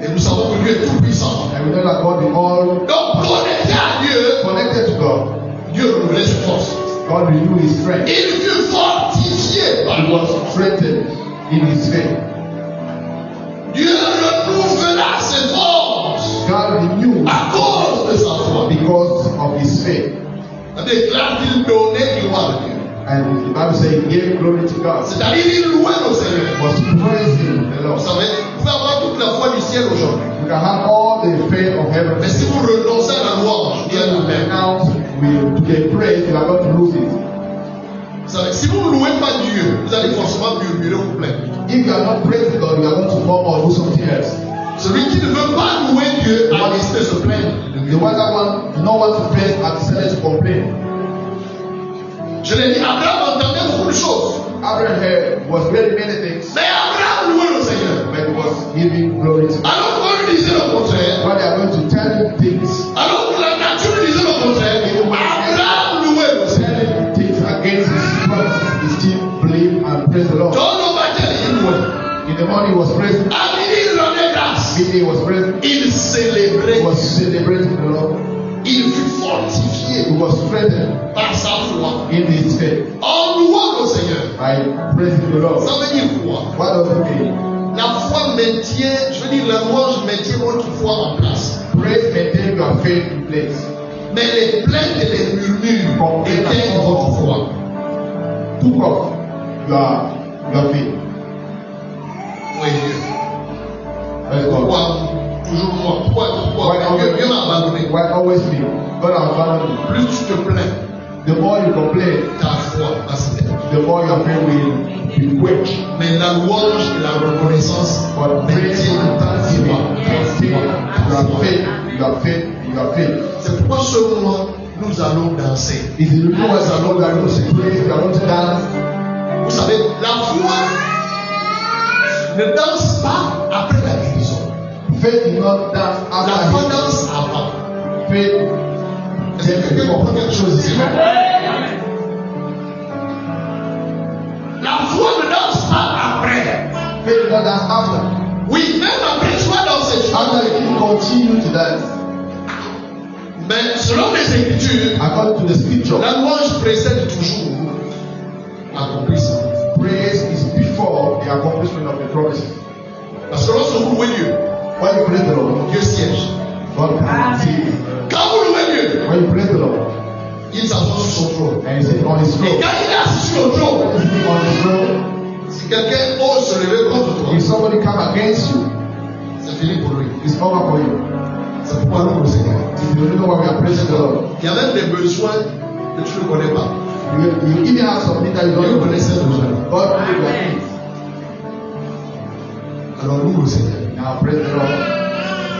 S6: Et nous savons que Dieu est tout puissant.
S7: And we know that God is all
S6: Donc, connecté à Dieu,
S7: connected to God.
S6: Dieu renouvelait ses forces.
S7: God renewed his strength.
S6: Il fut fortifié par
S7: He
S6: la
S7: was
S6: foi.
S7: strengthened in his faith.
S6: Dieu renouvela ses forces
S7: God renewed
S6: à cause de sa foi.
S7: because of his faith.
S6: La déclare qu'il donnait gloire à Dieu.
S7: And the Bible says he gave glory to God.
S6: C'est-à-dire il louait le Seigneur.
S7: Was praising the
S6: Vous
S7: Lord.
S6: savez, vous pouvez avoir toute la foi du ciel aujourd'hui.
S7: You can have all the faith of heaven.
S6: Mais si vous renoncez à la louange, Dieu
S7: If you
S6: vous même.
S7: renounce with the praise, you are going to lose it.
S6: Vous savez, si vous ne louez pas Dieu, vous allez forcément murmurer ou plaindre.
S7: If you are not praising God, you are going to murmur or do something else.
S6: Celui qui ne veut pas louer Dieu a décidé de se plaindre.
S7: The one that no one to praise has decided to complain.
S6: Je l'ai dit, Abraham entendait beaucoup de choses.
S7: Abraham here was really many things,
S6: Mais Abraham louait le Seigneur.
S7: but he was giving glory to God.
S6: Alors qu'on lui disait le contraire,
S7: When they are going to tell you things,
S6: alors que la nature lui disait le contraire, Abraham louait le Seigneur.
S7: telling things against his promises, he still believe and praise the Lord.
S6: Dans le matin, il louait.
S7: In the morning, he was praising.
S6: À midi, il rendait grâce.
S7: Midday, he was praising.
S6: Il
S7: He
S6: célébrait.
S7: was celebrating the Lord.
S6: Il fut fortifié
S7: He was strengthened
S6: par sa foi.
S7: in his faith
S6: En louant le Seigneur.
S7: by praising the Lord.
S6: Ça veut dire quoi?
S7: What does it mean?
S6: La foi maintient, je veux dire, la louange maintient votre foi en place.
S7: Praise maintain your faith in place.
S6: Mais les plaintes et les murmures éteignent votre foi.
S7: Took off your faith.
S6: Oui, Dieu.
S7: Praise God.
S6: Pourquoi? Toujours moi. Pourquoi? Dieu m'a abandonné.
S7: Why always me? God has abandoned you.
S6: Plus tu te plains,
S7: The more you complain,
S6: ta foi va s'éteindre.
S7: the more your faith will be weak.
S6: Mais la louange et la reconnaissance
S7: But praise
S6: maintiennent ta foi.
S7: your faith, your faith, your faith.
S6: C'est pourquoi ce mois, nous allons danser.
S7: If you know what's along, you are going to praise, you are going to dance.
S6: Vous savez, la foi ne danse pas après la guérison.
S7: Faith is not dance
S6: La
S7: after
S6: foi
S7: him.
S6: danse avant.
S7: Faith
S6: Est-ce que quelqu'un comprend quelque chose ici? La foi ne danse pas après.
S7: faith is not dance after.
S6: Oui, même après, tu vas danser.
S7: After you continue to dance.
S6: Mais selon les Écritures,
S7: According to the scripture,
S6: la louange précède toujours l'accomplissement.
S7: praise is before the accomplishment of the promises.
S6: Parce que lorsque vous louez Dieu,
S7: When you praise the Lord,
S6: Dieu siège.
S7: God can see.
S6: Quand vous louez Dieu,
S7: When you praise the Lord,
S6: il s'assoit sur son trône.
S7: and He sits on His
S6: Et
S7: throne,
S6: quand il est assis sur le trône,
S7: sitting on His throne,
S6: si quelqu'un ose se lever contre toi,
S7: if somebody come against you,
S6: c'est fini pour lui.
S7: it's over for you.
S6: C'est pourquoi nous le Seigneur.
S7: If you don't know why we are praising the Lord,
S6: Il y a même des besoins que tu ne connais pas.
S7: you even have something that you
S6: Dieu
S7: don't know.
S6: connaît ces besoins.
S7: God knows your needs.
S6: Alors nous le Seigneur.
S7: Now praise the Lord.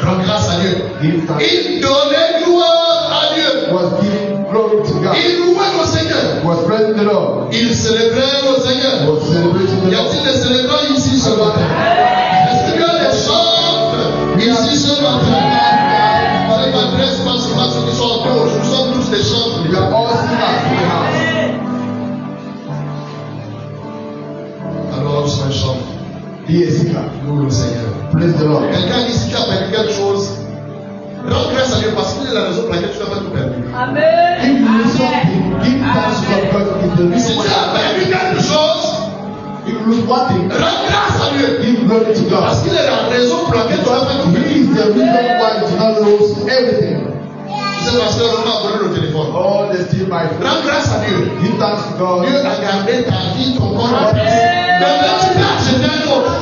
S6: Rends grâce à Dieu.
S7: Give thanks.
S6: Il donnait gloire à Dieu.
S7: Was giving glory to God.
S6: Il louait le Seigneur.
S7: Was praising the Lord.
S6: Il célébrait le Seigneur.
S7: Was celebrating the
S6: Y
S7: Lord.
S6: a-t-il des célébrants ici ce matin? Est-ce qu'il y a des chantres ici ce matin? Je ne m'adresse pas seulement à ceux qui sont en cause. Nous sommes tous des chantres.
S7: We are all singers in the house.
S6: Alors, sois un chantre.
S7: Be a singer.
S6: Loue le Seigneur.
S7: Praise the Lord.
S6: Quelqu'un dit si tu as perdu quelque chose, rends grâce à Dieu parce qu'il est la raison pour laquelle tu n'as pas tout perdu.
S7: If you lose something, give thanks to God because it's the
S6: Si
S7: reason
S6: tu
S7: why.
S6: as perdu quelque chose,
S7: If you lose one thing,
S6: rends grâce à Dieu.
S7: give glory to God.
S6: Parce qu'il est la raison pour laquelle tu n'as pas tout perdu.
S7: He is the reason why you do not lose everything.
S6: Tu sais, parce que l'on m'a volé le téléphone.
S7: All the still my friend.
S6: Rends grâce à Dieu.
S7: Give thanks to God.
S6: Dieu a gardé ta vie, ton corps en paix. Maintenant, tu peux acheter un autre.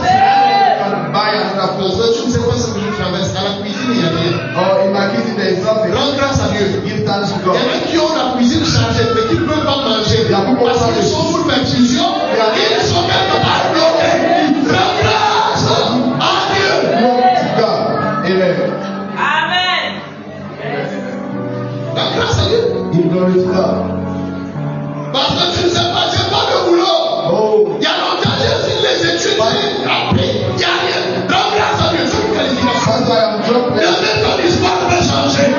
S7: And buy another
S6: Parce
S7: phone.
S6: que tu ne sais pas ce que je traverse. À la cuisine, il n'y a rien.
S7: Or in my kitchen there is nothing.
S6: Rends grâce à Dieu.
S7: Give thanks to
S6: Il y en
S7: God.
S6: a qui ont la cuisine chargée, mais qui ne peuvent pas manger. Parce qu'ils sont sous perfusion. Ils sont quelque part bloqués. Rends grâce à Dieu.
S7: Glory to God. Amen.
S6: Rends grâce à Dieu.
S7: Give glory to God.
S6: Parce que tu ne sais pas, j'ai pas de boulot.
S7: Oh,
S6: Il y a longtemps, j'ai fait les études, j'ai appris. Il n'y a rien. Rends grâce à Dieu. C'est une qualification.
S7: that's why I'm dropping.
S6: Demain, ton histoire va changer.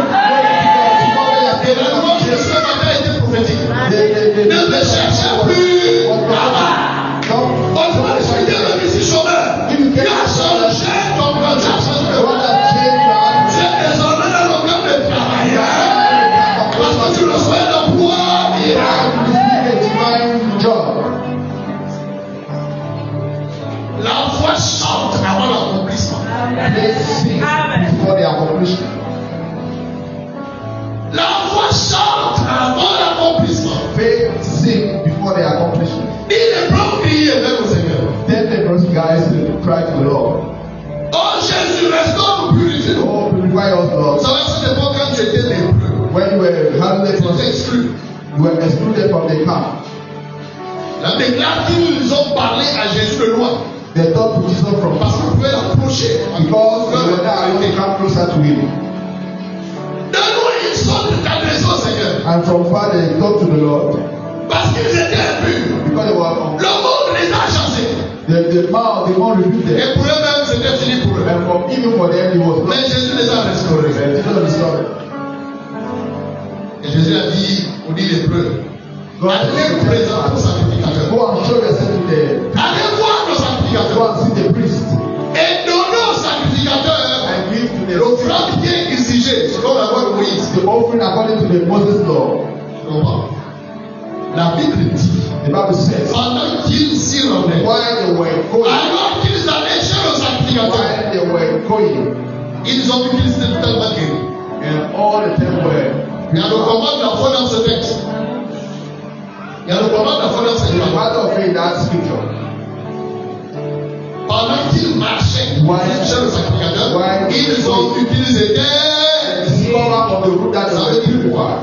S6: Et la loi de ce matin a été prophétique. Ne me cherchez plus. Franchement, je suis devenu ici chômeur. Tu as changé ton plan, tu as changé le plan. Tu es désormais dans le camp de travailleurs. Parce que tu reçois l'emploi miracle. La foi chante avant l'accomplissement. La foi chante avant l'accomplissement. Il est bon crier vers le Seigneur. Oh Jésus, restaure, purifie-nous. Vous savez, à cette époque, quand tu étais lépreux, tu étais exclu. La déclare qu'ils ont parlé à Jésus de loin.
S7: They thought to Jesus from
S6: Parce qu'on pouvait l'approcher.
S7: because they were not able to come closer to him.
S6: De loin, ils sont adressés au Seigneur.
S7: And from far they talked to the Lord
S6: Parce qu'ils étaient impurs.
S7: because they were
S6: Le monde les a chassés.
S7: the man rebuked them.
S6: Et pour eux-mêmes, c'était fini pour eux.
S7: And from even for them, he was
S6: Mais
S7: not.
S6: Jésus les a restaurés.
S7: Jesus restored.
S6: Et Jésus a dit aux 10 lépreux,
S7: God
S6: allez vous présenter au sacrificateur.
S7: go and show yourself to the
S6: Allez voir le
S7: go
S6: sacrificateur.
S7: and see the priest
S6: Et donnez au sacrificateur
S7: and give to the
S6: l'offrande qui est exigée selon la loi de Moïse.
S7: the offering according to the Moses law.
S6: La Bible dit,
S7: The Bible says
S6: pendant qu'ils s'y rendaient,
S7: while they were going,
S6: alors qu'ils allaient chez le sacrificateur,
S7: while they were going,
S6: ils ont vu qu'ils étaient totalement guéris.
S7: and all the them were.
S6: Il y a le commande de la foi dans ce texte. Il y a le commande de la foi dans ce
S7: The
S6: texte.
S7: matter of faith, that scripture.
S6: Pendant qu'ils marchaient chez le sacrificateur,
S7: Ouais.
S6: ils ont vu qu'ils étaient.
S7: Discover of the root that they were purified.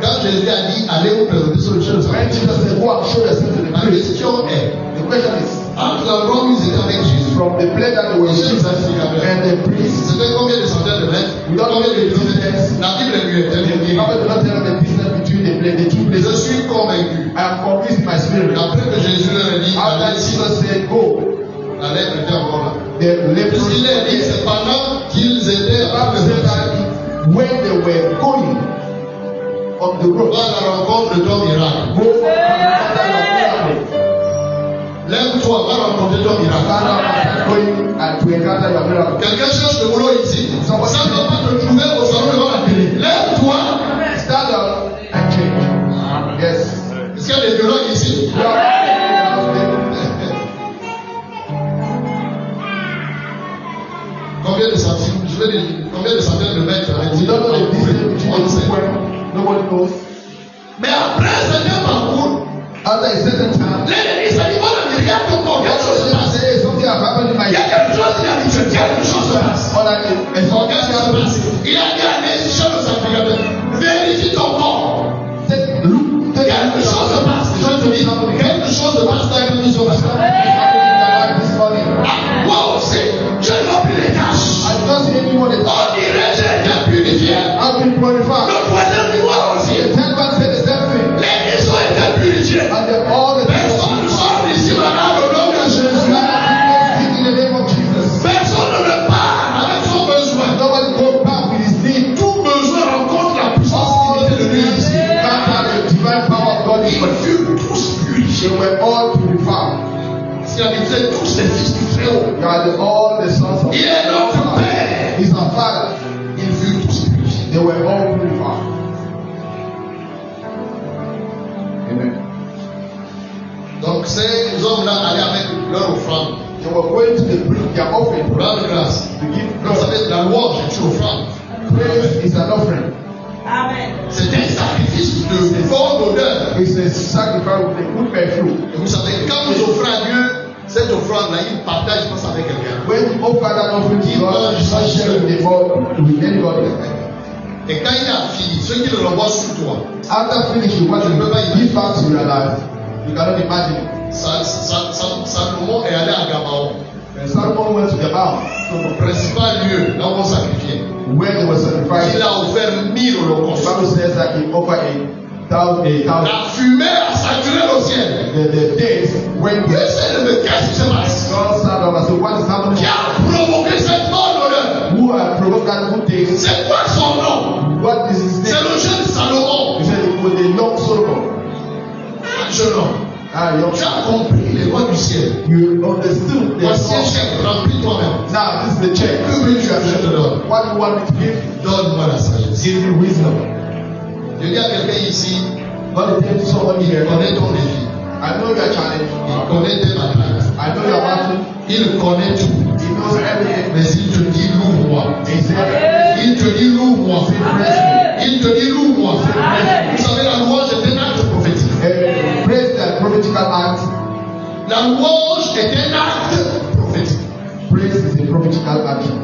S6: Quand Jésus a dit, allez vous présenter sur le chez le
S7: When
S6: sacrificateur,
S7: Jesus said, go and show yourself to the
S6: ma
S7: priest,
S6: question est,
S7: the question is,
S6: entre l'endroit où ils étaient avec Jésus,
S7: from the place that they were
S6: et chez le
S7: Jesus
S6: sacrificateur,
S7: and the priest,
S6: c'était combien de centaines de mètres? Combien de kilomètres? La Bible lui est
S7: the
S6: tellement dit.
S7: Bible does not tell the distance between the two
S6: Je
S7: places.
S6: suis convaincu.
S7: I am convinced in my spirit.
S6: Après que Jésus leur a dit,
S7: After
S6: allez,
S7: Jesus said, go,
S6: la lèpre était encore là.
S7: the lepers,
S6: Puisqu'il a dit, c'est pendant qu'ils étaient
S7: the Bible said that when they were going on the road,
S6: à la rencontre de ton miracle.
S7: go and encounter your miracle.
S6: Lève-toi, va rencontrer ton miracle.
S7: Stand up and going and to encounter your miracle.
S6: Quelqu'un cherche le boulot ici. Ça ne va pas te trouver au salon devant la télé. Lève-toi.
S7: Stand up and change. Yes.
S6: Est-ce qu'il y a des violons ici?
S7: You are-
S6: veux dire, combien de centaines de mètres avec
S7: We don't know the distance between
S6: on
S7: the
S6: sait.
S7: two point. Nobody knows.
S6: Mais après un certain parcours,
S7: After a certain time,
S6: l'ennemi s'est dit, voilà, mais regarde ton corps, quelque chose se passe.
S7: say something has happened in my
S6: Il y a quelque chose qui a dit, quelque chose se passe.
S7: Or like a
S6: Qu'est-ce qui se passe? Il a dit à l'institution de sacrificateur, vérifie ton corps. Quelque chose se passe. Je te dis, quelque chose se passe dans une mission. Moi aussi, je n'ai plus les tâches.
S7: I don't see anyone that
S6: On dirait que j'ai été purifié.
S7: I've been glorified.
S6: Le voisin du moi aussi.
S7: The 10 man said the same thing.
S6: Les missions étaient purifiées.
S7: And then all the
S6: Personne ne sort d'ici maintenant au nom de Jésus.
S7: speak in the name of Jesus.
S6: Personne ne repart avec son besoin.
S7: Nobody go back with his need.
S6: Tout besoin rencontre la puissance illimitée de Dieu ici.
S7: Back at the divine power of God is
S6: Ils
S7: but
S6: furent tous purifiés.
S7: they were all purified.
S6: C'est la Bible dit tous les fils du Très-Haut.
S7: You are all the sons of
S6: Il est notre Père.
S7: He's our Father.
S6: Ils furent tous purifiés.
S7: They were all purified. Amen.
S6: Donc ces hommes-là allaient avec leur offrande.
S7: They were going to bring their offering
S6: Pour rendre grâce.
S7: to give
S6: Vous
S7: God.
S6: savez, la louange est une offrande.
S7: Praise is an offering.
S4: Amen.
S6: C'est un sacrifice de bonne odeur.
S7: It's a sacrifice with a good perfume.
S6: Et vous savez, quand vous offrez à Dieu cette offrande-là, il partage, je pense, avec quelqu'un.
S7: When you offer that offering to God, you not share with the God with anybody.
S6: Et quand il a fini, ceux qui le renvoient sur toi,
S7: After finishing what you give back to your life, you cannot imagine it.
S6: Salomon est allé à Gabaon,
S7: When Solomon went to the mount,
S6: le principal lieu, là où on sacrifiait.
S7: where they were sacrificing,
S6: Il a offert 1000
S7: the
S6: holocaustes.
S7: Bible says that he offered a thousand.
S6: La fumée a saturé le ciel.
S7: The days when
S6: Je sais de me qu'est-ce qui se passe?
S7: God sound over, so what is
S6: Qui
S7: happening?
S6: a provoqué cette bonne odeur?
S7: Who have provoked that good thing?
S6: C'est quoi son nom?
S7: What is his
S6: C'est
S7: name?
S6: le jeune Salomon.
S7: He said it was the young Solomon.
S6: Un jeune homme.
S7: Young.
S6: Tu as compris les lois du ciel.
S7: You understood the
S6: Voici un
S7: law.
S6: chèque, remplis toi-même.
S7: Now this is the check.
S6: Que veux-tu que je te donne?
S7: What do you want me to give?
S6: Donne-moi la sagesse.
S7: Give you wisdom.
S6: Je dis à quelqu'un ici,
S7: God is telling someone
S6: il
S7: here.
S6: connaît ton défi.
S7: I know your challenge.
S6: Il connaît tes batailles.
S7: I know your battle.
S6: Il connaît tout.
S7: He knows everything.
S6: Mais il te dit loue-moi.
S7: He said,
S6: Il te dit loue-moi.
S7: "Say praise me."
S6: Il te dit loue-moi. Vous savez, la louange est un acte prophétique.
S7: Praise that prophetical act.
S6: La louange est un acte prophétique.
S7: Praise is a prophetical action.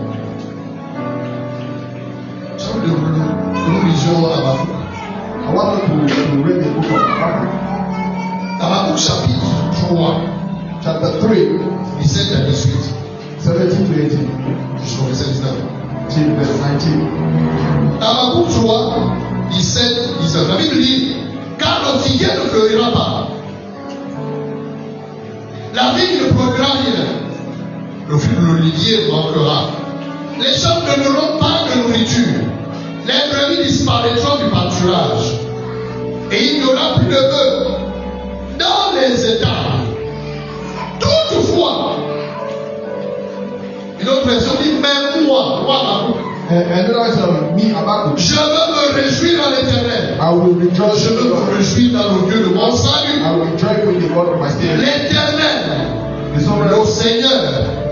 S6: Nous lisions Habakkuk.
S7: I want you to read the book of Habakkuk,
S6: Habakkuk chapitre 3,
S7: chapter 3,
S6: 17 à 18.
S7: 17 to 18,
S6: Jusqu'au verset 19.
S7: till verse 19.
S6: Habakkuk 3, 17, 19. La Bible dit, car le figuier ne fleurira pas. La vigne ne produira rien. Le lilier manquera. Les champs ne donneront pas de nourriture. Les brebis disparaîtront du pâturage. Et il n'y aura plus de bœufs dans les étables. Toutefois, une autre version dit, même moi, Habakkuk,
S7: Another version, me, Habakkuk,
S6: je veux me réjouir dans l'éternel.
S7: I will rejoice
S6: Je
S7: in the
S6: veux me
S7: Lord.
S6: réjouir dans le Dieu de mon salut.
S7: I will joy with the God of my spirit.
S6: L'éternel,
S7: The sovereign
S6: le
S7: Lord
S6: Seigneur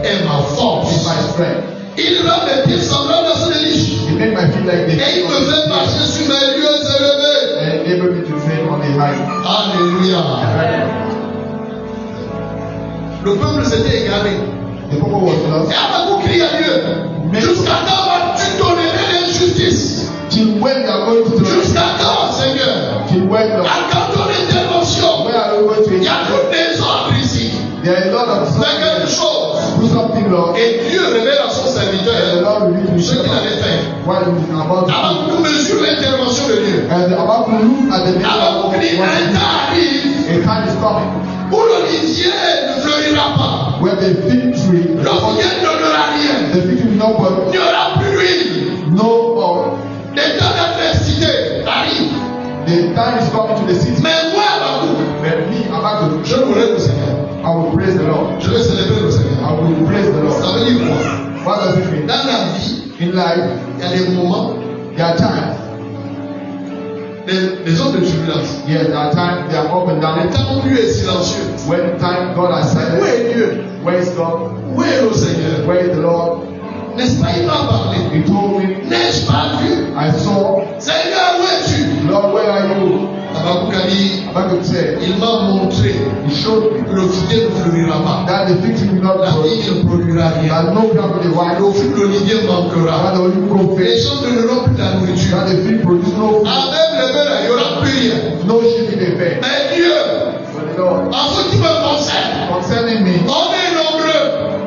S6: est ma
S7: is
S6: force.
S7: my strength.
S6: Il rend mes pieds semblables à ceux des liches.
S7: He made my feet like the
S6: Et il me fait marcher sur mes lieux élevés.
S7: and enable me to tread on the high.
S6: Alléluia. Le peuple s'était égaré.
S7: The people was
S6: Et
S7: lost.
S6: Habakkuk crie à Dieu. Jusqu'à quand vas-tu tolérer l'injustice?
S7: Till when you are going to do it?
S6: Jusqu'à quand, Seigneur?
S7: Till when you
S6: À quand ton intervention?
S7: where are you going to
S6: Il y a tout désordre ici.
S7: There are a lot of
S6: Fais quelque chose.
S7: do something, Lord.
S6: Et Dieu révèle à son
S7: And the
S6: serviteur
S7: Lord will lead
S6: ce
S7: you
S6: qu'il avait fait.
S7: what he is about to do.
S6: Habakkuk mesure l'intervention de Dieu.
S7: And about to look at the
S6: Habakkuk dit, un temps arrive
S7: a time is coming
S6: où l'olivier ne fleurira pas.
S7: where the fig tree,
S6: Le figuier ne donnera rien.
S7: the fig tree will not
S6: Il
S7: work,
S6: n'y aura plus d'huile.
S7: no more.
S6: Des temps d'adversité arrivent.
S7: The time is coming to the city.
S6: Mais moi, Habakkuk,
S7: But me, Habakkuk,
S6: je louerai le Seigneur.
S7: I will praise the Lord.
S6: Je vais célébrer le Seigneur.
S7: I will praise the Lord.
S6: Ça veut dire quoi?
S7: What does it mean?
S6: Dans la vie,
S7: In life,
S6: il y a des moments,
S7: there are times.
S6: des zones de turbulence.
S7: Yes, there are times they are up and
S6: Les
S7: down.
S6: temps où Dieu est silencieux.
S7: When time God has
S6: Où
S7: silent,
S6: est Dieu?
S7: where is God?
S6: Où est le Seigneur?
S7: Where is the Lord?
S6: N'est-ce pas, il m'a parlé.
S7: He told me,
S6: N'ai-je pas vu?
S7: I saw,
S6: Seigneur, où es-tu?
S7: Lord, where are you?
S6: Habakkuk a dit,
S7: Habakkuk said,
S6: il m'a montré
S7: he showed me
S6: que le figuier ne fleurira pas.
S7: that the fig tree will not
S6: La
S7: grow,
S6: vigne ne produira rien.
S7: that no ground will wide
S6: Le
S7: open,
S6: fruit de l'olivier
S7: that
S6: manquera.
S7: the olive grow
S6: Les
S7: fish,
S6: gens ne donneront plus de la nourriture.
S7: that the field produce no food,
S6: Avec le beurre, il n'y aura plus rien.
S7: no sheep in the bed.
S6: Mais Dieu,
S7: But the Lord,
S6: en ce qui me concerne,
S7: concerning me,
S6: on est nombreux.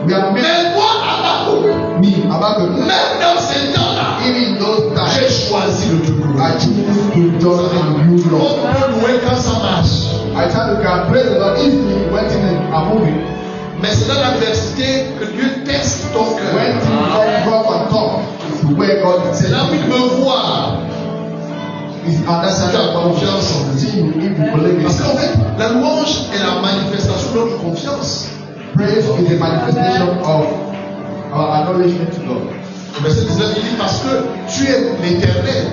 S7: we are made
S6: Mais moi, Habakkuk,
S7: me, Habakkuk,
S6: même dans ces temps-là,
S7: even in those
S6: j'ai
S7: times,
S6: choisi le tout
S7: I choose to join in you,
S6: On
S7: Lord.
S6: peut louer quand ça marche.
S7: I tell you, can praise the Lord if we went in a movie,
S6: Mais c'est dans l'adversité que Dieu teste ton
S7: when
S6: cœur.
S7: things don't drop and talk, to where God is
S6: C'est là où il
S7: saying,
S6: me voit.
S7: is understanding confiance of the team if you believe
S6: Parce qu'en
S7: it.
S6: fait, la louange est la manifestation de notre confiance.
S7: Praise is a manifestation of our acknowledgement to God.
S6: Le verset 19, il dit parce que tu es l'Éternel,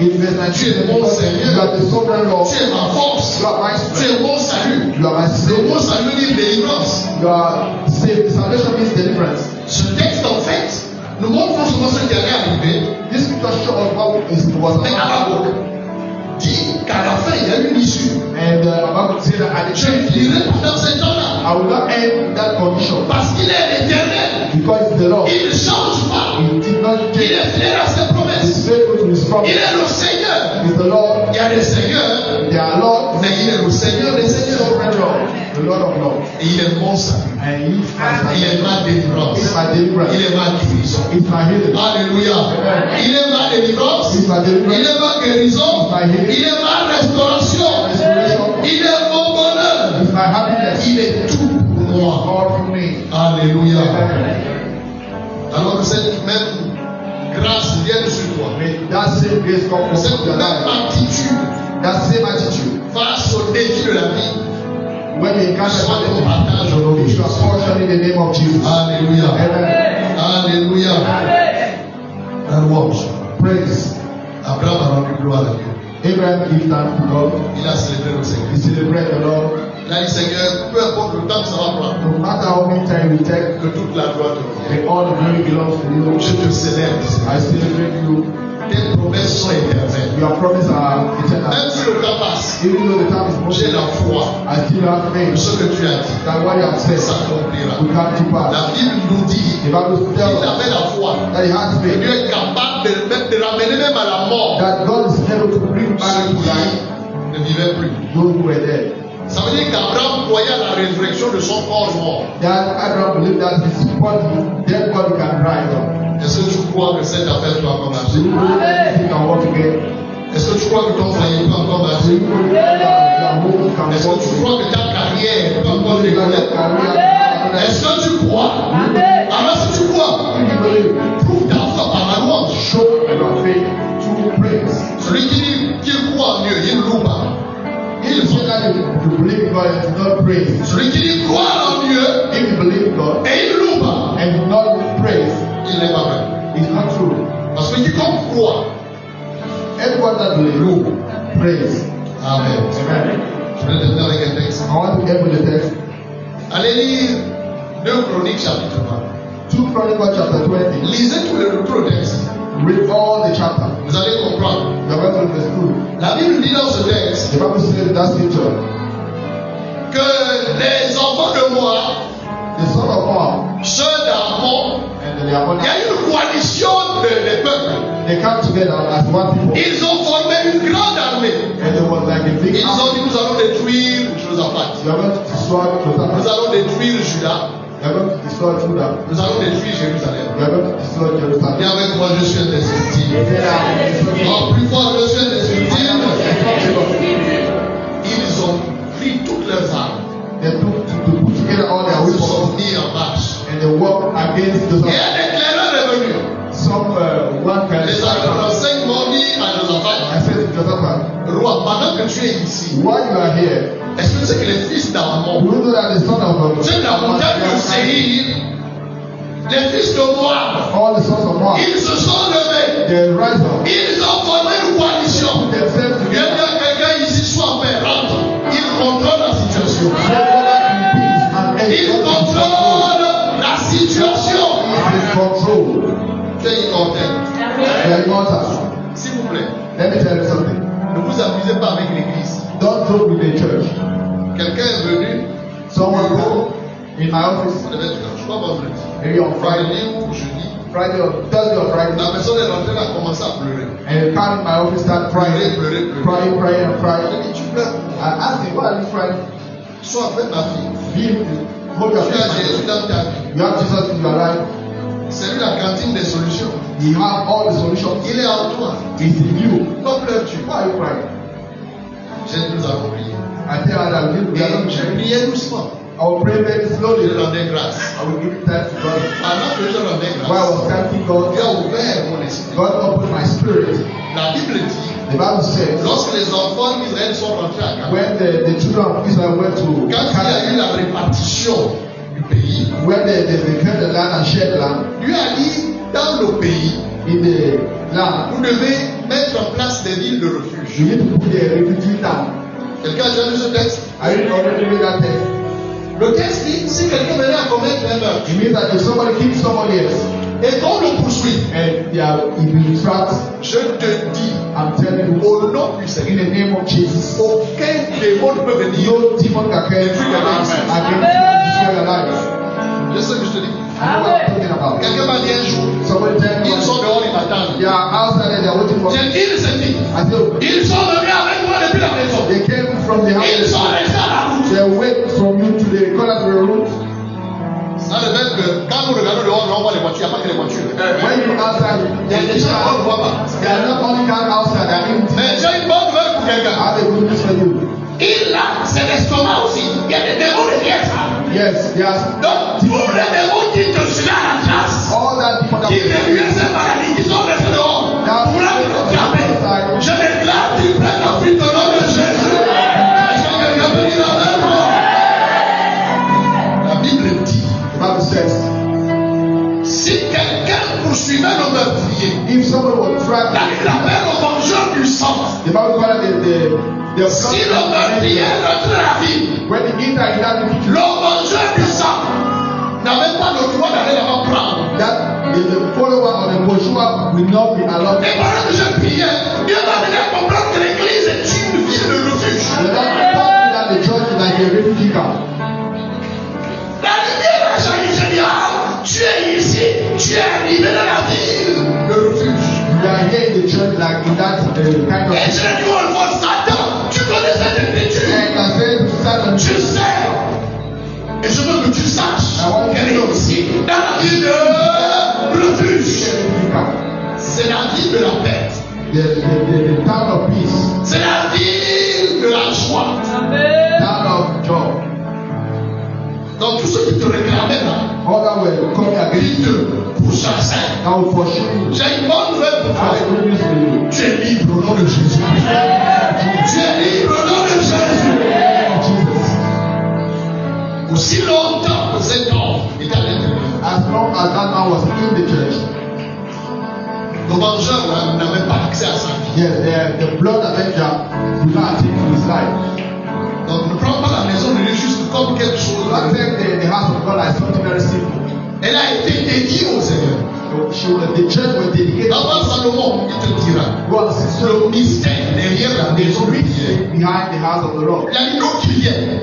S7: In verse
S6: tu es
S7: 19,
S6: mon
S7: you
S6: Seigneur,
S7: are the sovereign Lord,
S6: tu es ma force,
S7: you are my
S6: tu
S7: strength,
S6: es mon salut.
S7: you are my
S6: Le mot
S7: savior,
S6: salut veut dire délivrance.
S7: you are saved. Salvation means deliverance.
S6: Ce texte, en fait, nous montre non seulement ce qui allait arriver,
S7: This scripture shows us what was
S6: mais
S7: about.
S6: Habakkuk dit qu'à la fin, il y a une issue.
S7: And Habakkuk said that at the
S6: Je
S7: end,
S6: n'irai pas dans ces temps-là,
S7: I will not end that condition
S6: parce qu'il est l'Éternel.
S7: because it's the Lord.
S6: Il ne change pas.
S7: He did not
S6: Il
S7: change.
S6: est fidèle à ses
S7: He's
S6: promesses.
S7: faithful to his
S6: Il
S7: promise.
S6: est le Seigneur.
S7: He's the Lord.
S6: Il y a des seigneurs,
S7: They are Lord,
S6: mais il est le Seigneur des seigneurs.
S7: sovereign Lord, the Lord of lords.
S6: Et il est mon salut.
S7: And he is my
S6: Il est
S7: salvation.
S6: ma délivrance.
S7: He is my deliverance.
S6: Il est ma guérison.
S7: He is my healing.
S6: Alléluia. Il est ma délivrance.
S7: He is my
S6: Il
S7: deliverance.
S6: est ma guérison. Il est ma restauration.
S7: Restoration.
S6: Il est mon bonheur.
S7: He is my happiness.
S6: Il est tout pour moi.
S7: All for me.
S6: Alléluia.
S7: Amen.
S6: Alors que cette même grâce vienne sur toi.
S7: May that same grace come from
S6: Cette
S7: your
S6: même
S7: life.
S6: attitude
S7: That same attitude.
S6: face au défi de la vie.
S7: When you encounter
S6: Soit ton
S7: something,
S6: partage
S7: you
S6: aujourd'hui.
S7: are portion in the name of Jesus.
S6: Alléluia.
S7: Amen.
S6: Alléluia. La louange.
S7: Praise.
S6: Abraham a rendu gloire à Dieu.
S7: Abraham give thanks to God.
S6: Il a célébré le Seigneur.
S7: He celebrate the Lord.
S6: Il a dit Seigneur, peu importe le temps que ça va prendre,
S7: No matter how many times we take,
S6: que toute la gloire te revienne.
S7: all the glory belongs to you.
S6: Je te célèbre.
S7: I celebrate you.
S6: Tes promesses sont éternelles.
S7: Your promise are
S6: Même
S7: eternal.
S6: si le temps passe,
S7: Even though the time is
S6: j'ai
S7: broken,
S6: la foi
S7: I still have
S6: que
S7: faith
S6: ce que tu as dit
S7: that what you have said
S6: s'accomplira.
S7: will come to pass.
S6: La Bible nous dit
S7: The Bible
S6: qu'il
S7: tells us
S6: avait la foi.
S7: that he has
S6: Et Dieu
S7: faith,
S6: est capable de ramener même à la mort
S7: that God is able to bring back
S6: ceux
S7: to life
S6: qui ne vivaient plus.
S7: those who were dead.
S6: Ça veut dire qu'Abraham croyait à la résurrection de son corps mort.
S7: That Abraham believed that his body, dead body can rise up.
S6: Est-ce que tu crois que cette affaire peut encore
S7: So
S6: marcher?
S7: you believe that he can walk again?
S6: Est-ce que tu crois que ton foyer peut encore
S7: So
S6: marcher?
S7: you believe that your home can
S6: Est-ce
S7: walk
S6: que tu
S7: again?
S6: crois que ta carrière peut encore
S7: You believe that
S6: décoller?
S7: your career
S6: Est-ce que tu crois? Alors si tu crois,
S7: if you believe,
S6: prouve ta foi par la louange.
S7: show your faith through praise.
S6: Celui qui dit qu'il croit en Dieu, il ne loue pas.
S7: If you say that you believe God and do not praise,
S6: Celui qui dit croire en Dieu
S7: if you believe God
S6: et il ne loue pas,
S7: and do not praise,
S6: il n'est pas vrai.
S7: it's not true.
S6: Parce que quiconque croit,
S7: Everyone that believes, praise.
S6: Amen.
S7: Amen.
S6: Je vais terminer avec un texte.
S7: I want to get with the text.
S6: Allez lire 2 Chroniques chapitre 20.
S7: 2 Chronicles chapter 20.
S6: Lisez tout le texte.
S7: Read all the chapter.
S6: Vous allez comprendre.
S7: The rest of the school.
S6: La Bible dit dans ce texte
S7: The Bible says in that scripture,
S6: que les enfants de Moab,
S7: the son of Moab
S6: ceux d'Ammon,
S7: and the
S6: il y
S7: Ammonites,
S6: a une coalition des peuples.
S7: they come together as one people.
S6: Ils ont formé une grande armée.
S7: And there was like a big
S6: Ils ont
S7: army.
S6: dit nous allons détruire Josaphat.
S7: You are going to destroy
S6: Nous
S7: Josaphat.
S6: allons détruire Juda.
S7: You are going to destroy Judah.
S6: Nous allons détruire Jérusalem.
S7: You are going to destroy
S6: Viens
S7: Jerusalem.
S6: avec moi, je suis indestructible.
S7: They said, "I am destroying
S6: En plus fort, je suis indestructible.
S7: you."
S6: Ils ont pris toutes leurs armes.
S7: They took to put together all their
S6: Ils se sont
S7: weapons
S6: mis en marche.
S7: and they walked against
S6: Et
S7: Josaphat.
S6: un éclaireur est venu.
S7: Some one can
S6: Les enseignements dit à Josaphat,
S7: I said to Josaphat,
S6: roi, pendant que tu es ici,
S7: while you are here,
S6: est-ce que tu sais que les fils
S7: do
S6: d'Ammon,
S7: you know that the son of
S6: sur la montagne de Séhir, les fils de Moab,
S7: all the sons of Moab,
S6: ils se sont levés.
S7: they rise up,
S6: Ils ont formé une coalition.
S7: themselves
S6: Viens
S7: together,
S6: dire quelqu'un ici soit en paix, rentre. Ils contrôlent la situation.
S7: together in peace and
S6: Ils
S7: God is in control.
S6: contrôlent la situation.
S7: He is in control. are immortal.
S6: S'il vous plaît,
S7: Let me tell you something.
S6: ne vous amusez pas avec l'église.
S7: Don't joke with the church.
S6: Quelqu'un est venu,
S7: Someone go in my office,
S6: on devait être là, je crois vendredi.
S7: maybe on Friday,
S6: Friday ou jeudi.
S7: Friday or Thursday or Friday,
S6: La personne est rentrée, elle a commencé à pleurer.
S7: and he come in my office, start crying,
S6: Pleurer.
S7: crying, crying, and
S6: Je
S7: crying.
S6: lui ai dit, tu pleures.
S7: I asked him, why are you crying?
S6: Sois avec ma fille.
S7: Be, hold your
S6: Tu as Jésus
S7: face.
S6: dans ta vie.
S7: You have Jesus in your life.
S6: C'est lui la cantine des solutions.
S7: He have all the solutions.
S6: Il est en toi.
S7: It's in you.
S6: Pourquoi pleures-tu?
S7: Why are you crying?
S6: Nous avons prié.
S7: I tell her that we are not
S6: Et j'ai prié doucement.
S7: I will pray very
S6: Je
S7: slowly.
S6: rendais grâce.
S7: I will give time to God.
S6: Pendant que je rendais
S7: While I
S6: grâce,
S7: was thanking God,
S6: Dieu a ouvert mon esprit.
S7: God opened my spirit.
S6: La Bible dit,
S7: The Bible says,
S6: lorsque les enfants d'Israël sont rentrés à Canaan,
S7: when the children of Israel went to
S6: quand il y a eu
S7: Canaan,
S6: la répartition du pays,
S7: when they cleared the land and shared the land,
S6: Dieu a dit, dans le pays,
S7: in the land,
S6: vous devez mettre en place des villes de refuge.
S7: you need to put the refugee down.
S6: Quelqu'un a déjà lu ce texte?
S7: I didn't already read that text.
S6: Le texte dit, si quelqu'un venait à commettre un meurtre,
S7: It means that if somebody kills somebody else
S6: et qu'on le poursuit,
S7: and they are in tracks,
S6: je te dis,
S7: I'm telling you,
S6: au nom du
S7: in
S6: Seigneur,
S7: the name of Jesus,
S6: aucun démon ne peut venir.
S7: no demon can carry you against you destroy your life.
S6: Je sais ce que je te dis.
S7: I know what I'm talking about.
S6: Quelqu'un m'a dit un jour,
S7: Somebody tell me,
S6: ils sont dehors, ils m'attendent.
S7: they are outside and they are waiting for me.
S6: J'ai dit, il s'est dit,
S7: I said,
S6: ils sont venus avec moi depuis la maison.
S7: they came from the
S6: Ils
S7: house.
S6: sont restés à la route.
S7: They wait from you to the corner to the room.
S6: Ça veut dire que quand nous regardons dehors, on voit les voitures, il n'y a pas que les voitures.
S7: When you outside,
S6: Il y a des gens qu'on ne voit pas.
S7: they are not only cars outside, they are in.
S6: Mais j'ai une bonne nouvelle pour
S7: I
S6: quelqu'un.
S7: have a good news for you.
S6: Il a, c'est l'estomac aussi. Il y a des démons derrière ça.
S7: Yes, yes.
S6: Donc, tous les démons qui te suivent à la trace,
S7: All that people that
S6: qui déviennent ces maladies, qui sont restés dehors, pour la réclamer. Je déclare qu'ils prennent la fuite au nom de Jésus. Est-ce que quelqu'un peut dire amen? La Bible dit,
S7: the Bible says,
S6: si quelqu'un poursuivait le meurtrier,
S7: if someone will track,
S6: la Bible appelle au vengeur du sang.
S7: the Bible calls it the
S6: Si le meurtrier rentre dans la ville,
S7: when the enter in that
S6: le vengeur du sang n'avait pas le droit d'aller là-bas prendre.
S7: that is the follower of the bourgeois will not be allowed.
S6: Et pendant que je priais, Dieu m'a amené à comprendre que l'église est une ville de refuge.
S7: The Lord taught me that the church is like a refugee camp.
S6: La lumière a jailli, je dis, ah, tu es ici, tu es arrivé dans la ville de refuge.
S7: We are here in the church like in that kind of.
S6: Et je dis, oh, le Satan, tu connais cette écriture,
S7: And I said to Satan,
S6: tu sais. Et je veux que tu saches qu'elle est ici, dans la ville de refuge.
S7: refugee camp.
S6: C'est la ville de la paix.
S7: The town of peace,
S6: C'est la ville de la joie.
S7: town of joy.
S6: Donc tous ceux qui te réclamaient là,
S7: All that were coming
S6: qui
S7: against
S6: te
S7: you,
S6: pourchassaient,
S7: I will pursue you.
S6: j'ai une bonne nouvelle pour
S7: I
S6: toi.
S7: have good news for you.
S6: Tu es libre au nom de Jésus. Tu es libre au nom de Jésus.
S7: Jesus.
S6: Aussi longtemps que cet homme est à l'intérieur,
S7: As long as that man was in the church,
S6: le vengeur là, n'avait pas accès à sa vie.
S7: yes, the blood avenger did not take his life.
S6: Donc ne prends pas la maison de Dieu juste comme quelque chose.
S7: Do not take the house of God like something very simple.
S6: Elle a été dédiée au Seigneur.
S7: The church was dedicated.
S6: Avant Salomon, il te dira
S7: God says,
S6: le mystère derrière la maison de Dieu.
S7: behind the house of the Lord.
S6: Il a dit d'où qu'ils viennent.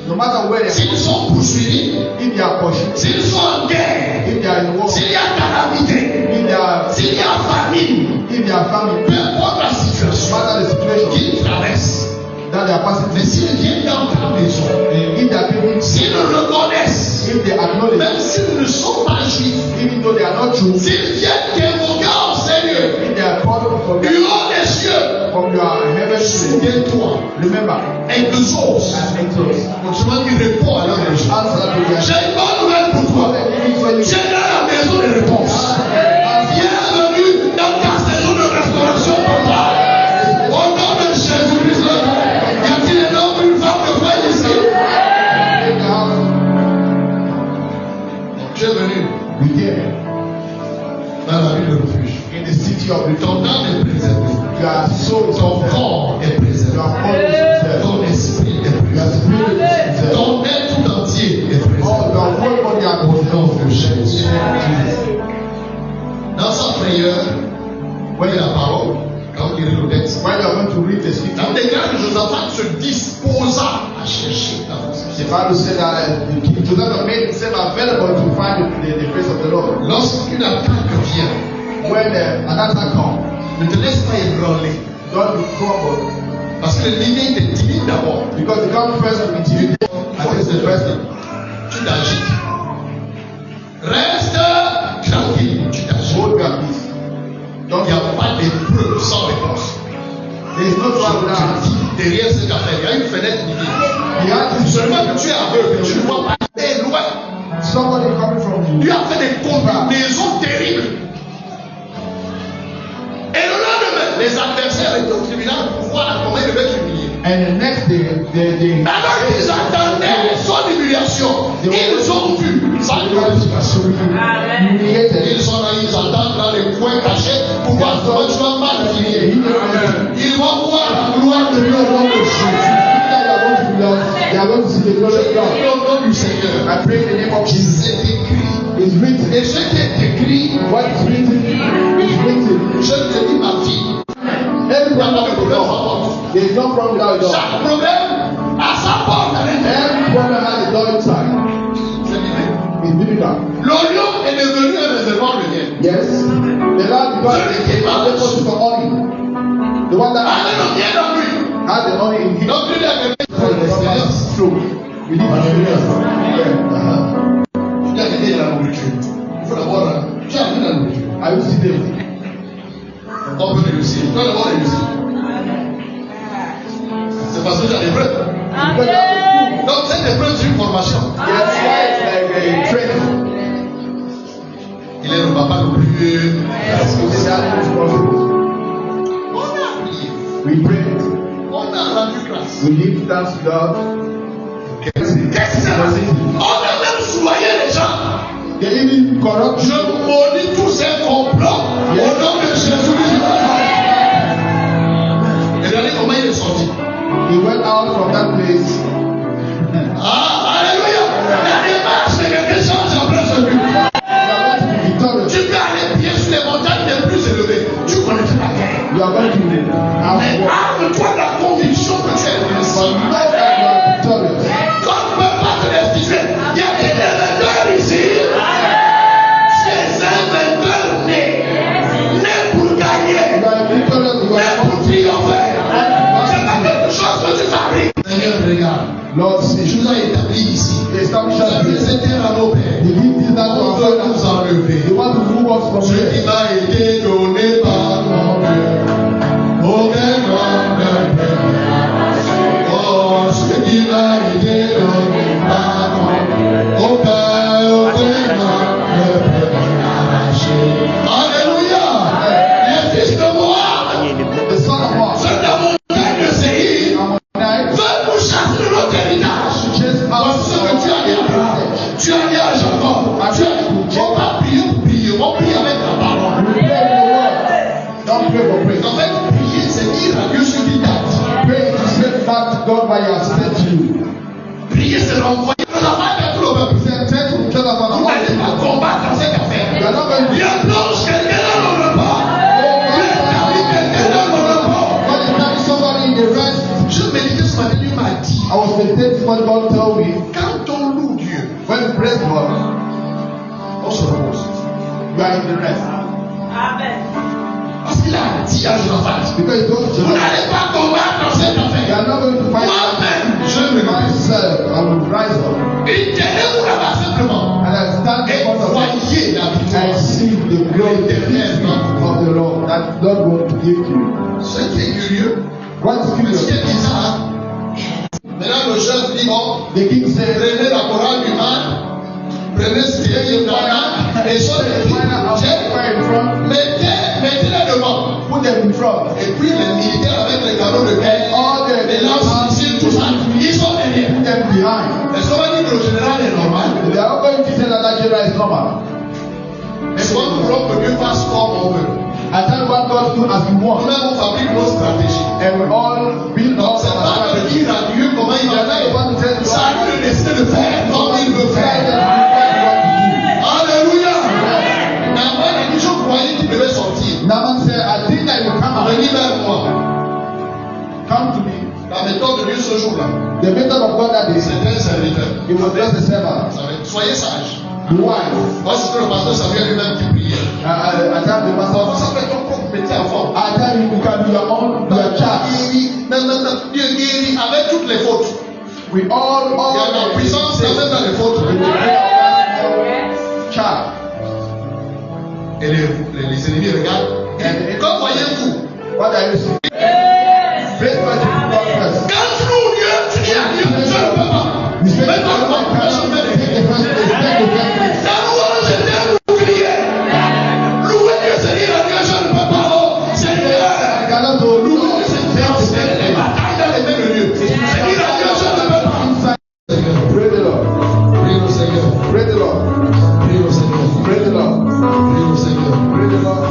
S7: No matter where they are,
S6: S'ils sont poursuivis,
S7: if they are pursued,
S6: s'ils sont en guerre,
S7: if they are in war,
S6: s'il y a calamité,
S7: if they are,
S6: s'il y a famine,
S7: if they are family,
S6: peu importe la
S7: no
S6: situation
S7: matter the situation
S6: qu'ils traversent,
S7: that they are passing
S6: mais
S7: through,
S6: s'ils viennent dans ta maison,
S7: if they are people,
S6: s'ils reconnaissent,
S7: if they acknowledge,
S6: même s'ils ne sont pas juifs,
S7: even though they are not true,
S6: s'ils viennent t'invoquer au Seigneur,
S7: if they are called from
S6: du haut des cieux,
S7: your heavenly place,
S6: souviens-toi,
S7: remember,
S6: exauce.
S7: and exalt.
S6: Continuellement, il répond à leur réponse.
S7: Answer to their
S6: J'ai une bonne nouvelle pour toi. J'ai dans la maison des réponses. Bienvenue dans ta saison de restauration totale. Au nom de Jésus-Christ, y a-t-il un homme ou une femme de foi ici? Tu es venu
S7: We came
S6: dans la ville de refuge.
S7: in the city of the
S6: Ton âme est préservée.
S7: Your soul is
S6: Ton
S7: preserved.
S6: corps est
S7: Your
S6: préservé.
S7: body is preserved.
S6: Ton esprit est
S7: Your
S6: préservé.
S7: spirit is preserved.
S6: Ton être tout entier est préservé.
S7: All your whole body are
S6: Au nom de
S7: preserved.
S6: Jésus. Bible déclare que Josaphat se disposa à chercher la face.
S7: The Bible said that King Joseph made himself available to find the face of the Lord.
S6: Lorsqu'une attaque vient,
S7: When an attack comes,
S6: ne te laisse pas ébranler.
S7: don't be troubled.
S6: Parce que l'ennemi te timide d'abord.
S7: Because the God first will intimidate
S6: Attends,
S7: the person.
S6: tu t'agites. Reste tranquille, tu t'agites.
S7: Hold your peace.
S6: Donc il n'y a pas d'épreuve sans réponse.
S7: There is no trouble
S6: Je
S7: now.
S6: dis derrière cette affaire, il y a une fenêtre divine.
S7: Behind this,
S6: Seulement que tu es aveugle, tu ne vois pas. Et loin,
S7: somebody coming from you.
S6: lui a fait des combinaisons terribles. Et le lendemain, les adversaires étaient au tribunal pour voir comment il devait l'humilier.
S7: And the next day, they
S6: Alors qu'ils attendaient son humiliation, ils ont vu sa glorification.
S7: humiliated.
S6: Ils sont là, ils attendent dans les coins cachés pour voir comment tu vas mal finir. Ils vont voir la gloire de Dieu au nom de Jésus.
S7: They are going to see the glory of God.
S6: Au nom du Seigneur,
S7: I pray in the name of Jesus.
S6: c'est écrit.
S7: It's written.
S6: Et ce qui est écrit,
S7: What is written is written.
S6: je te dis ma fille,
S7: Every
S6: il n'y a pas
S7: problem
S6: de problème sans porte.
S7: there is no problem without a door.
S6: Chaque problème a sa porte à l'intérieur.
S7: Every problem has a door inside.
S6: C'est biblique.
S7: It's biblical.
S6: L'oignon est devenu un réservoir de miel.
S7: Yes. The Lord God is the for honey. The one that
S6: Avec le miel en lui.
S7: has the honey in him.
S6: Donc il y a quelqu'un qui
S7: For
S6: fait
S7: the
S6: l'expérience.
S7: experience. True. We need experience. Yeah.
S6: Tu as gagné la nourriture. Il faut d'abord, tu as amené la nourriture.
S7: I will see them.
S6: On peut réussir. Tu dois d'abord réussir. C'est parce que tu as des preuves. Donc cette épreuve, c'est une formation.
S7: Yes, why it's like a training.
S6: Il est le papa le plus.
S7: Yes, we say that responsible.
S6: On a prié.
S7: We prayed.
S6: On a rendu grâce.
S7: We give thanks to God.
S6: Qu'est-ce que c'est? On a même soigné les gens.
S7: They even corrupt
S6: Je maudis tous ces complots au nom de Jésus-Christ. Et regardez comment il est sorti.
S7: He went out from that place.
S6: Ah, alléluia. La démarche de quelque chose après celui.
S7: Victorious.
S6: Tu peux aller pied sur les montagnes les plus élevées. Tu connais la terre.
S7: You are going to have
S6: Mais
S7: war.
S6: arme-toi de la conviction que tu es
S7: But
S6: invincible.
S7: know that you are victorious.
S6: Quand tu ne peux pas te destituer, il y a des vainqueurs ici. C'est un vainqueur né. Né pour gagner.
S7: You are victorious. You
S6: Né
S7: are
S6: pour triompher. C'est pas quelque chose que tu fabriques. Seigneur, regarde.
S7: Lord, see.
S6: Je vous ai établi ici.
S7: Establish
S6: Vous
S7: us
S6: avez
S7: here.
S6: cette terre à nos pères.
S7: The give this that to
S6: On
S7: our
S6: veut
S7: fathers.
S6: nous enlever.
S7: They want to move us from
S6: Ce qui
S7: here.
S6: m'a été donné par mon Dieu. Aucun homme ne peut m'arracher. Oh, ce qui m'a été donné par mon Dieu. Aucun homme ne peut m'arracher. Alléluia. Les fils de Moab,
S7: The son of God.
S6: ceux de la montagne de Séhir,
S7: Ammonite.
S6: veulent nous chasser de notre héritage.
S7: Chase
S6: Parce
S7: out
S6: que tu as dit à Abraham, tu as dit à Jacob, tu as dit, on va prier pour prier, on prie avec la parole.
S7: Pray in the word. Don't pray for praise.
S6: En fait, prier, c'est dire à Dieu ce qu'il t'a dit.
S7: Pray to say back to God what He has said to you.
S6: Prier, c'est renvoyer le travail à tout le peuple.
S7: Say, tell to tell us
S6: Vous
S7: about
S6: n'allez pas combattre dans cette affaire.
S7: You are not going to
S6: Il plonge quelqu'un dans le repas. Il établit quelqu'un dans le repas.
S7: God is telling somebody in the rest.
S6: Je méditais ce matin, Dieu m'a dit,
S7: I was meditating what God told me.
S6: quand on loue Dieu,
S7: When we praise God,
S6: on se repose.
S7: you are in the rest.
S6: Parce qu'il a dit à Josaphat,
S7: Because He told
S6: vous
S7: you,
S6: n'allez pas combattre dans cette
S7: you
S6: affaire.
S7: are not going to fight
S6: Moi-même, je me lance.
S7: myself. I will rise up.
S6: Et tenez-vous là-bas simplement.
S7: And I stand in
S6: Et
S7: front of you.
S6: voyez la victoire.
S7: I see the glory of the Lord that God wants to give to you.
S6: Ce qui est curieux,
S7: What is
S6: ce qui
S7: curious?
S6: est bizarre, maintenant le chef dit bon,
S7: The king said,
S6: prenez la chorale du mal, prenez ce qui est Yonanan, et sur les
S7: fire in front,
S6: mettez-les devant.
S7: put them in front.
S6: Et puis les militaires avec les canons de guerre,
S7: All the
S6: les lance-missiles, tout ça, ils sont derrière.
S7: put them behind.
S6: Est-ce qu'on va dire que le général est normal?
S7: They are not going to say that Nigeria is normal.
S6: Est-ce qu'on nous voulons que Dieu fasse comme on veut?
S7: I tell what God do as we want.
S6: Nous-mêmes, on fabrique nos stratégies.
S7: And we all build
S6: Donc,
S7: up
S6: c'est pas
S7: our
S6: de
S7: strategy.
S6: dire à Dieu comment il va faire. C'est à lui de décider de faire comme il veut faire. Alléluia. Naaman a dit, je croyais qu'il devait sortir.
S7: Naaman said, I think I will come out.
S6: Venez vers moi.
S7: Come come to me.
S6: La méthode de Dieu ce jour-là,
S7: The method of God that day,
S6: c'était un serviteur.
S7: it was just a servant.
S6: Vous savez, soyez sages.
S7: Wise.
S6: Moi, c'est que le pasteur Samuel lui-même qui priait.
S7: I tell the pastor,
S6: Ça fait ton propre métier à fond.
S7: I tell you, you can do your own, your charge.
S6: Dieu guérit avec toutes les fautes.
S7: We all
S6: Il y a la puissance même dans les fautes.
S7: Charge.
S6: Et les ennemis regardent. Et quand voyez-vous,
S7: What are you saying? Praise God to God first.
S6: quand Dieu, tu dis à Dieu, je ne peux pas.
S7: You say,
S6: Mais toi,
S7: I cannot take the first place, take the first place.
S6: la louange est un bouclier. Louer Dieu, c'est dire à Dieu, je ne peux pas. Oh, Seigneur.
S7: I cannot do
S6: Louer Dieu, c'est faire les batailles dans les mains de Dieu. C'est dire à Dieu, je ne peux pas.
S7: Pray the Lord.
S6: Prie le Seigneur.
S7: Pray the Lord.
S6: Prie le Seigneur.
S7: Pray the Lord.
S6: Prie le Seigneur.
S7: Pray the Lord.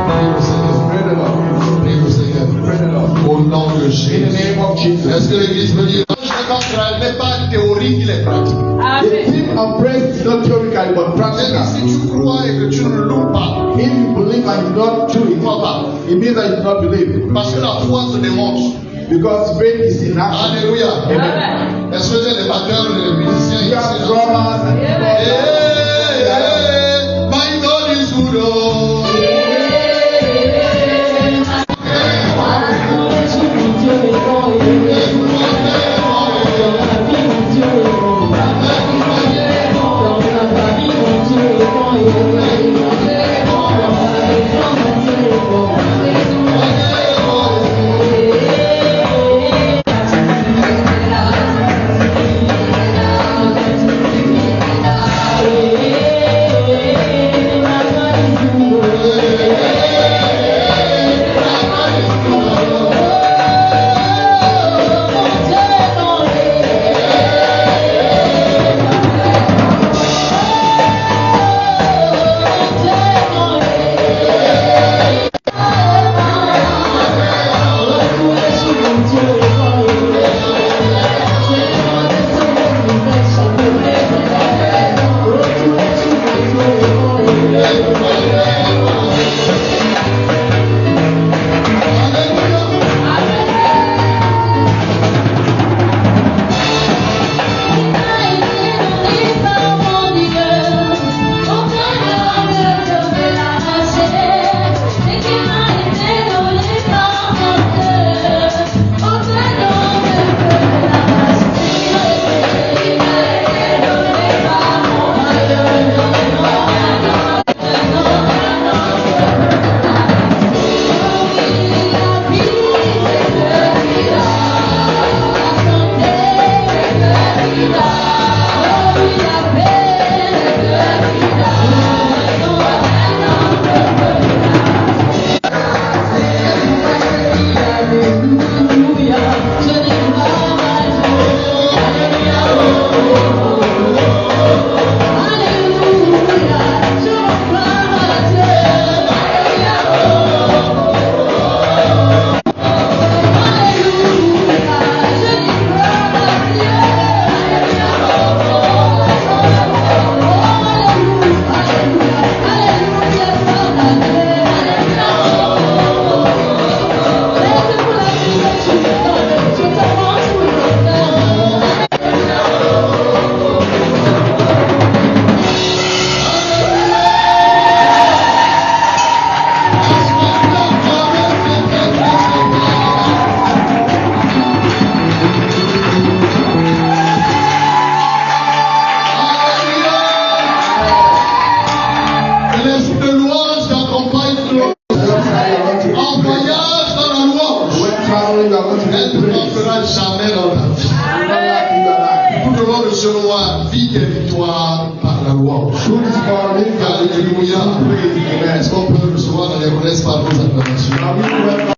S6: Prie le Seigneur.
S7: Pray the Lord.
S6: Prie le Seigneur.
S7: Pray the Lord.
S6: Au nom de
S7: In the
S6: Jésus.
S7: name of Jesus.
S6: Est-ce que l'Église veut dire ce n'est pas théorique, il est pratique.
S7: The theme of praise is not theoretical but practical.
S6: Si tu crois et que tu ne loues pas,
S7: If you believe and you don't do
S6: tu ne
S7: it,
S6: crois pas.
S7: it means that you do not believe.
S6: Parce que la foi se démontre.
S7: Because faith is in action.
S6: Alléluia.
S7: Amen.
S6: Est-ce que j'ai les batteurs, les musiciens
S7: You have
S6: ici?
S7: drummers and
S6: Hey, my God is good. Oh. Vis tes victoires par la louange. Alléluia. Est-ce qu'on peut recevoir la reconnaissance par vos acclamations?